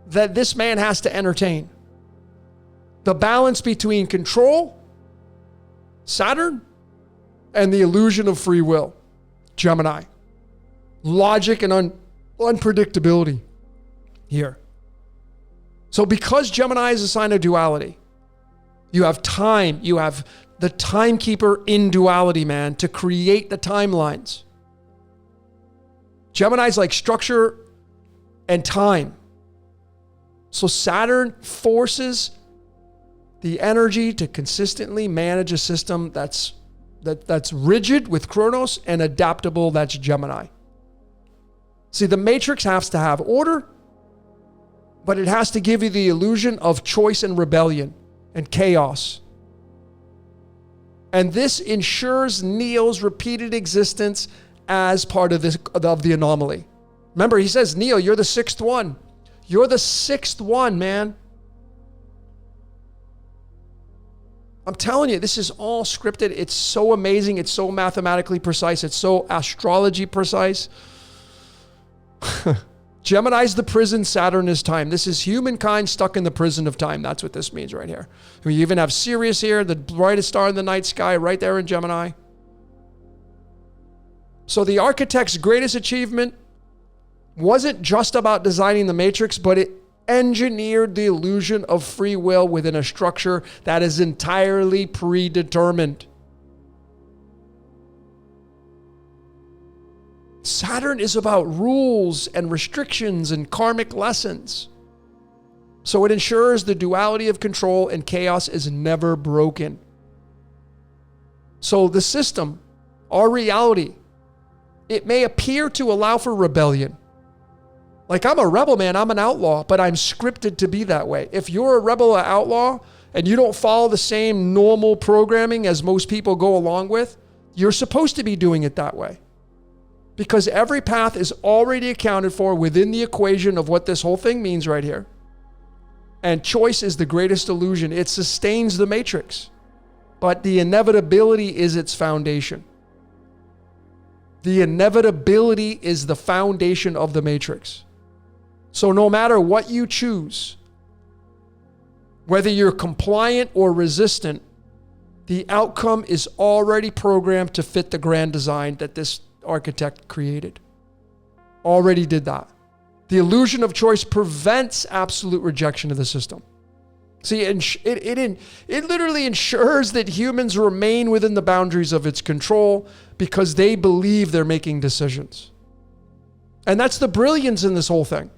that this man has to entertain. The balance between control, Saturn, and the illusion of free will, Gemini. Logic and unpredictability here. So because Gemini is a sign of duality, you have time, you have the timekeeper in duality, man, to create the timelines. Gemini's like structure and time. So Saturn forces the energy to consistently manage a system that's rigid with Chronos and adaptable, that's Gemini. See, the matrix has to have order, but it has to give you the illusion of choice and rebellion and chaos. And this ensures Neo's repeated existence as part of the anomaly. Remember, he says, Neo, you're the 6th one. You're the 6th one, man. I'm telling you, this is all scripted. It's so amazing. It's so mathematically precise. It's so astrology precise. Gemini's the prison, Saturn is time. This is humankind stuck in the prison of time. That's what this means right here. We even have Sirius here, the brightest star in the night sky, right there in Gemini. So the architect's greatest achievement wasn't just about designing the matrix, but it engineered the illusion of free will within a structure that is entirely predetermined. Saturn is about rules and restrictions and karmic lessons. So it ensures the duality of control and chaos is never broken. So the system, our reality, it may appear to allow for rebellion. Like, I'm a rebel, man, I'm an outlaw, but I'm scripted to be that way. If you're a rebel or outlaw and you don't follow the same normal programming as most people go along with, you're supposed to be doing it that way. Because every path is already accounted for within the equation of what this whole thing means right here. And choice is the greatest illusion. It sustains the matrix, but the inevitability is its foundation. The inevitability is the foundation of the matrix. So no matter what you choose, whether you're compliant or resistant, the outcome is already programmed to fit the grand design that this architect created. Already did that. The illusion of choice prevents absolute rejection of the system. See, it literally ensures that humans remain within the boundaries of its control because they believe they're making decisions. And that's the brilliance in this whole thing.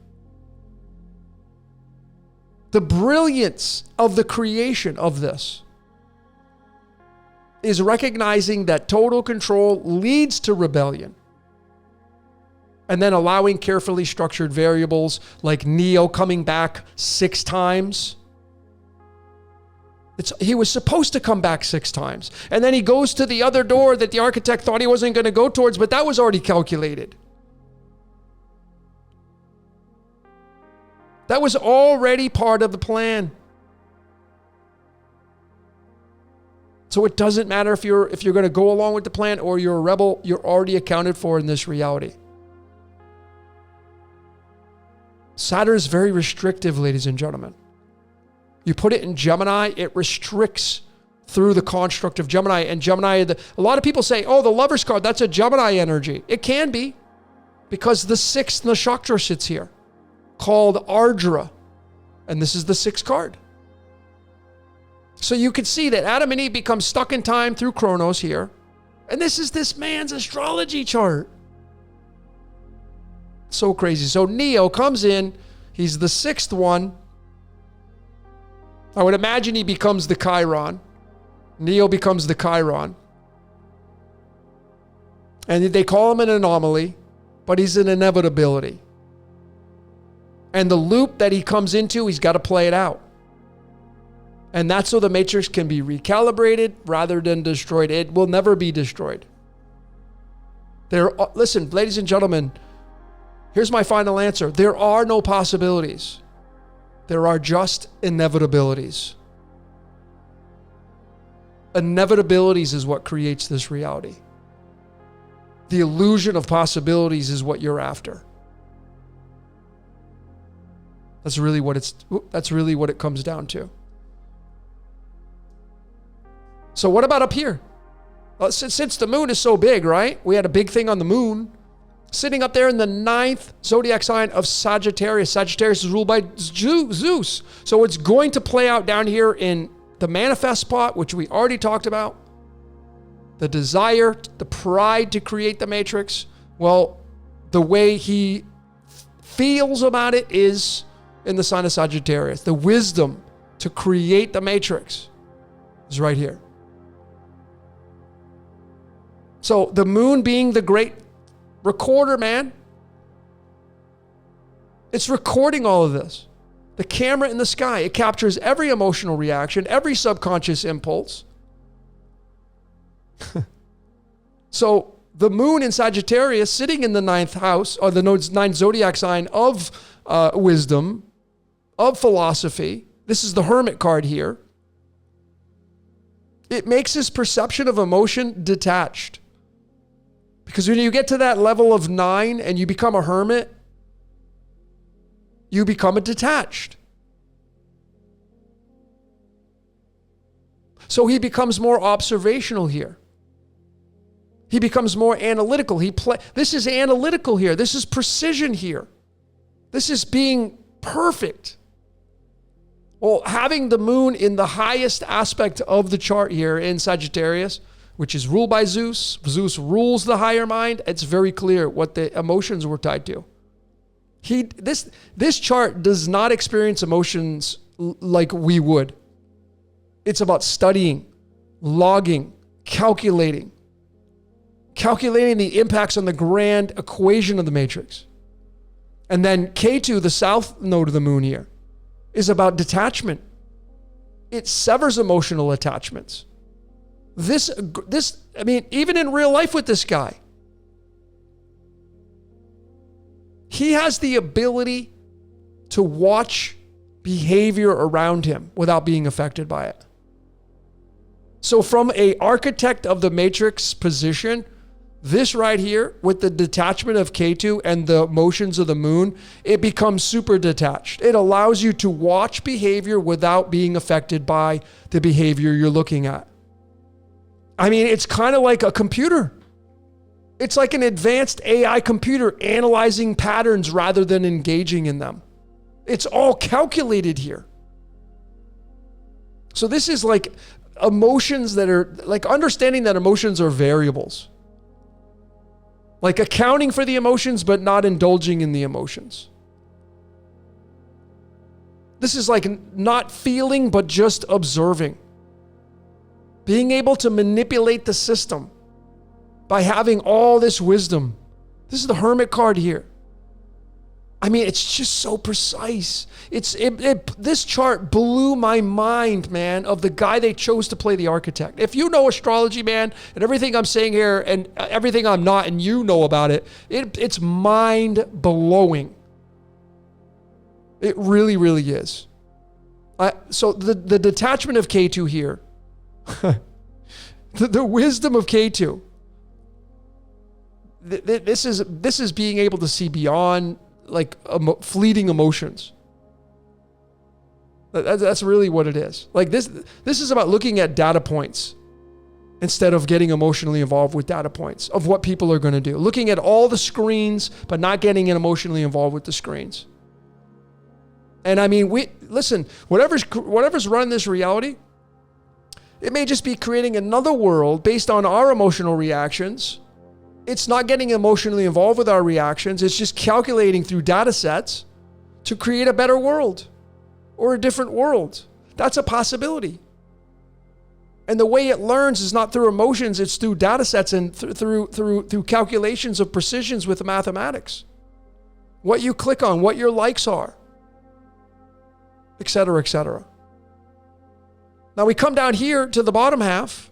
The brilliance of the creation of this is recognizing that total control leads to rebellion. And then allowing carefully structured variables like Neo coming back 6 times. He was supposed to come back 6 times. And then he goes to the other door that the architect thought he wasn't going to go towards, but that was already calculated. That was already part of the plan. So it doesn't matter if you're going to go along with the plan or you're a rebel, you're already accounted for in this reality. Saturn is very restrictive, ladies and gentlemen. You put it in Gemini, it restricts through the construct of Gemini. And Gemini, a lot of people say, oh, the Lover's card, that's a Gemini energy. It can be, because the 6th nakshatra sits here, called Ardra. And this is the 6th card. So you can see that Adam and Eve become stuck in time through Chronos here. And this is this man's astrology chart. So crazy. So Neo comes in. He's the sixth one. I would imagine he becomes the Chiron. Neo becomes the Chiron. And they call him an anomaly, but he's an inevitability. And the loop that he comes into, he's got to play it out. And that's so the matrix can be recalibrated rather than destroyed. It will never be destroyed. Listen, ladies and gentlemen, here's my final answer. There are no possibilities. There are just inevitabilities. Inevitabilities is what creates this reality. The illusion of possibilities is what you're after. That's really what it comes down to. So what about up here? Well, since the moon is so big, right? We had a big thing on the moon. Sitting up there in the 9th zodiac sign of Sagittarius. Sagittarius is ruled by Zeus. So it's going to play out down here in the manifest spot, which we already talked about. The desire, the pride to create the matrix. Well, the way he feels about it is in the sign of Sagittarius. The wisdom to create the matrix is right here. So the moon being the great recorder, man. It's recording all of this. The camera in the sky, it captures every emotional reaction, every subconscious impulse. So the moon in Sagittarius sitting in the 9th house, or the 9th zodiac sign of wisdom, of philosophy. This is the Hermit card here. It makes his perception of emotion detached. Because when you get to that level of 9 and you become a hermit, you become a detached. So he becomes more observational here. He becomes more analytical. This is analytical here. This is precision here. This is being perfect. Well, having the moon in the highest aspect of the chart here in Sagittarius, which is ruled by Zeus. Zeus rules the higher mind. It's very clear what the emotions were tied to. This chart does not experience emotions like we would. It's about studying, logging, calculating the impacts on the grand equation of the matrix. And then K2, the south node of the moon here, is about detachment. It severs emotional attachments. I mean, even in real life with this guy, he has the ability to watch behavior around him without being affected by it. So from an architect of the matrix position, this right here with the detachment of K2 and the motions of the moon, it becomes super detached. It allows you to watch behavior without being affected by the behavior you're looking at. I mean, it's kind of like a computer. It's like an advanced AI computer analyzing patterns rather than engaging in them. It's all calculated here. So this is like emotions that are like understanding that emotions are variables. Like accounting for the emotions, but not indulging in the emotions. This is like not feeling, but just observing. Being able to manipulate the system by having all this wisdom. This is the Hermit card here. I mean, it's just so precise. This chart blew my mind, man, of the guy they chose to play the architect. If you know astrology, man, and everything I'm saying here and everything I'm not, and you know about it, it's mind-blowing. It really, really is. So the detachment of K2 here, the wisdom of K2, this is being able to see beyond like fleeting emotions. That's really what it is. Like this is about looking at data points instead of getting emotionally involved with data points of what people are going to do. Looking at all the screens, but not getting emotionally involved with the screens. And I mean, listen, whatever's running this reality, It may just be creating another world based on our emotional reactions. It's not getting emotionally involved with our reactions. It's just calculating through data sets to create a better world or a different world. That's a possibility. And the way it learns is not through emotions, it's through data sets and through calculations of precisions with mathematics. What you click on, what your likes are, et cetera, et cetera. Now we come down here to the bottom half.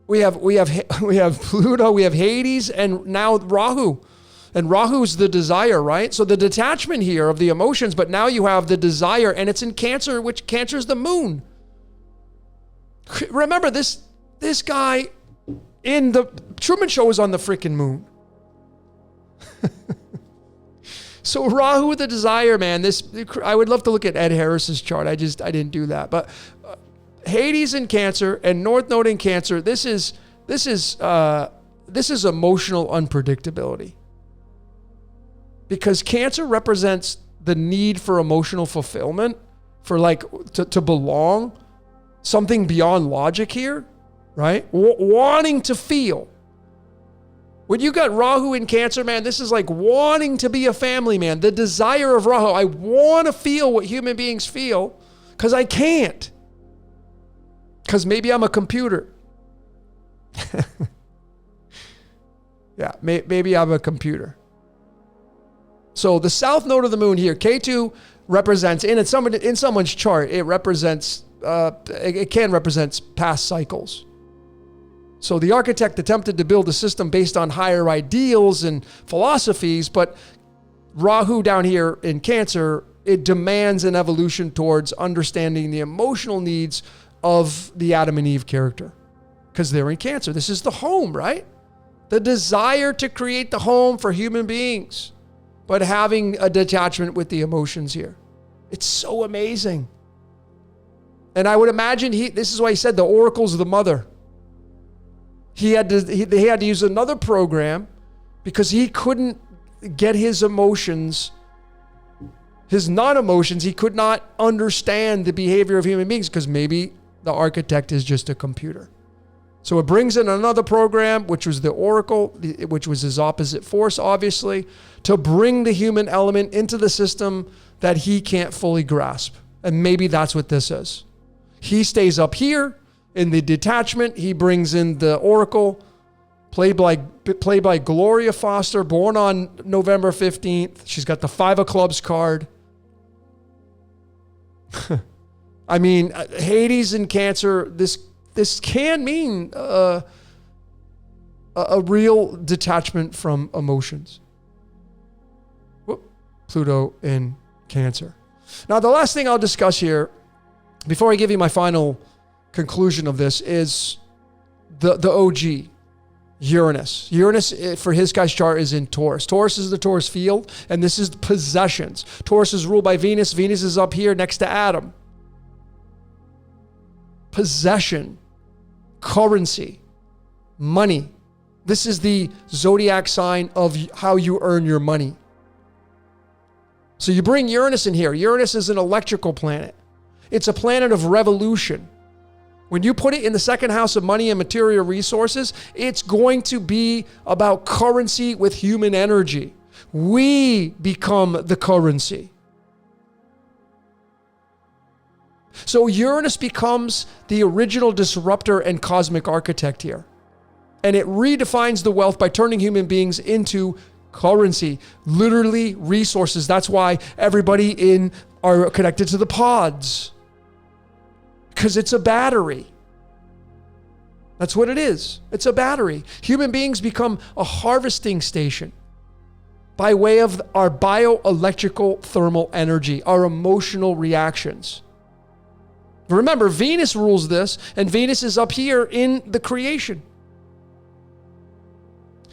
We have Pluto, we have Hades, and now Rahu. And Rahu's the desire, right? So the detachment here of the emotions, but now you have the desire, and it's in Cancer, which Cancer is the moon. Remember, this guy in the Truman Show was on the freaking moon. So Rahu, the desire, man. I would love to look at Ed Harris's chart. I didn't do that. But Hades in Cancer and North Node in Cancer. This is emotional unpredictability. Because Cancer represents the need for emotional fulfillment, for to belong, something beyond logic here, right? Wanting to feel. When you got Rahu in Cancer, man, this is like wanting to be a family man. The desire of Rahu. I want to feel what human beings feel because I can't. Because maybe I'm a computer. Yeah, maybe I'm a computer. So the south node of the moon here, K2 represents, in someone's chart, it represents, it can represent past cycles. So the architect attempted to build a system based on higher ideals and philosophies, but Rahu down here in Cancer, it demands an evolution towards understanding the emotional needs of the Adam and Eve character. Because they're in Cancer. This is the home, right? The desire to create the home for human beings, but having a detachment with the emotions here. It's so amazing. And I would imagine this is why he said the oracle's the mother. He had to use another program because he couldn't get his emotions, his non-emotions, he could not understand the behavior of human beings because maybe the architect is just a computer. So it brings in another program, which was the oracle, which was his opposite force, obviously, to bring the human element into the system that he can't fully grasp. And maybe that's what this is. He stays up here in the detachment. He brings in the oracle, played by Gloria Foster, born on November 15th. She's got the 5 of clubs card. I mean, Hades in Cancer, this can mean a real detachment from emotions. Pluto in Cancer. Now, the last thing I'll discuss here, before I give you my final conclusion of this, is the OG, Uranus. Uranus, for his guy's chart, is in Taurus. Taurus is the Taurus field, and this is possessions. Taurus is ruled by Venus. Venus is up here next to Adam. Possession, currency, money. This is the zodiac sign of how you earn your money. So you bring Uranus in here. Uranus is an electrical planet. It's a planet of revolution. When you put it in the second house of money and material resources, it's going to be about currency with human energy. We become the currency. So Uranus becomes the original disruptor and cosmic architect here. And it redefines the wealth by turning human beings into currency, literally resources. That's why everybody are connected to the pods. Because it's a battery. That's what it is. It's a battery. Human beings become a harvesting station by way of our bioelectrical thermal energy, our emotional reactions. Remember, Venus rules this, and Venus is up here in the creation.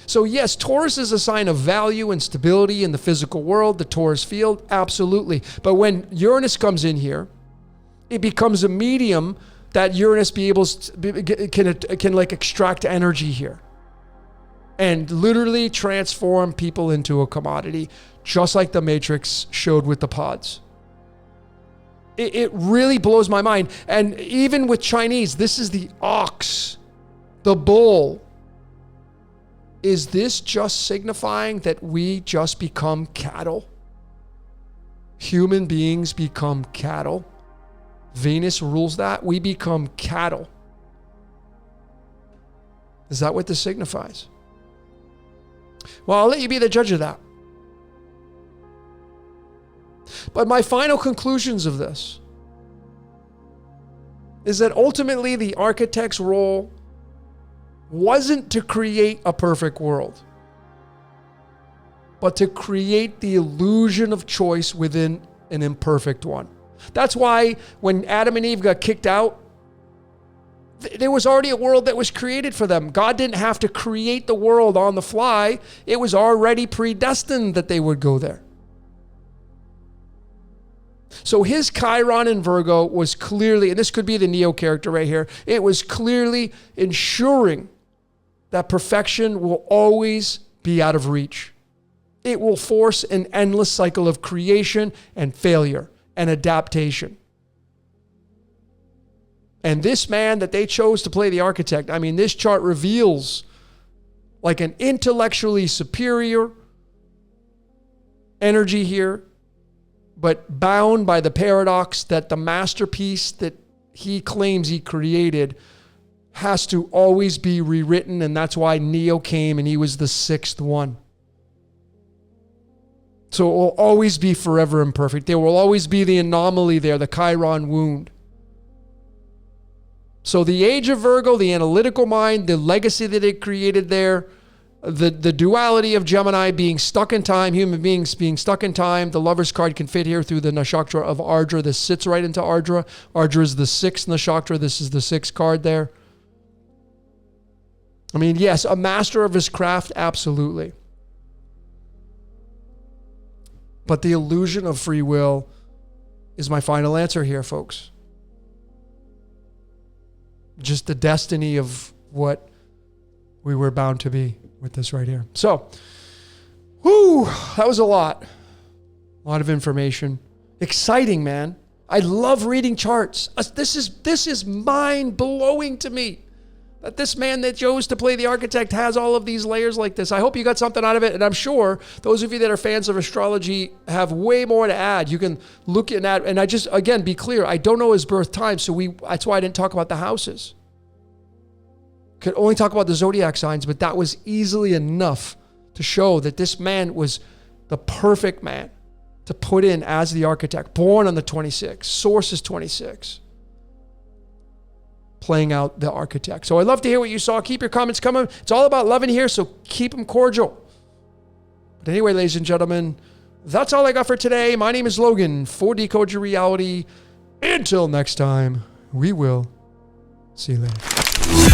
So yes, Taurus is a sign of value and stability in the physical world, the Taurus field, absolutely. But when Uranus comes in here, it becomes a medium that Uranus can extract energy here and literally transform people into a commodity, just like the Matrix showed with the pods. It really blows my mind. And even with Chinese, this is the ox, the bull. Is this just signifying that we just become cattle? Human beings become cattle. Venus rules that. We become cattle. Is that what this signifies? Well, I'll let you be the judge of that. But my final conclusions of this is that ultimately the architect's role wasn't to create a perfect world, but to create the illusion of choice within an imperfect one. That's why when Adam and Eve got kicked out, there was already a world that was created for them. God didn't have to create the world on the fly. It was already predestined that they would go there. So his Chiron in Virgo was clearly, and this could be the Neo character right here, it was clearly ensuring that perfection will always be out of reach. It will force an endless cycle of creation and failure and adaptation. And this man that they chose to play the architect, I mean, this chart reveals like an intellectually superior energy here, but bound by the paradox that the masterpiece that he claims he created has to always be rewritten. And that's why Neo came and he was the sixth one. So it will always be forever imperfect. There will always be the anomaly there, the Chiron wound. So the age of Virgo, the analytical mind, the legacy that it created there, the duality of Gemini being stuck in time, human beings being stuck in time. The Lover's card can fit here through the Nakshatra of Ardra. This sits right into Ardra. Ardra is the sixth Nakshatra. This is the sixth card there. I mean, yes, a master of his craft, absolutely. But the illusion of free will is my final answer here, folks. Just the destiny of what we were bound to be with this right here. So, that was a lot. A lot of information. Exciting, man. I love reading charts. This is mind-blowing to me. That this man that chose to play the architect has all of these layers like this. I hope you got something out of it. And I'm sure those of you that are fans of astrology have way more to add. You can look at that. And I just, again, be clear. I don't know his birth time. So that's why I didn't talk about the houses. Could only talk about the zodiac signs, but that was easily enough to show that this man was the perfect man to put in as the architect. Born on the 26th. Source is 26. Playing out the architect. So I'd love to hear what you saw. Keep your comments coming. It's all about loving here, so keep them cordial. But anyway, ladies and gentlemen, that's all I got for today. My name is Logan for Decode Your Reality. Until next time, we will see you later.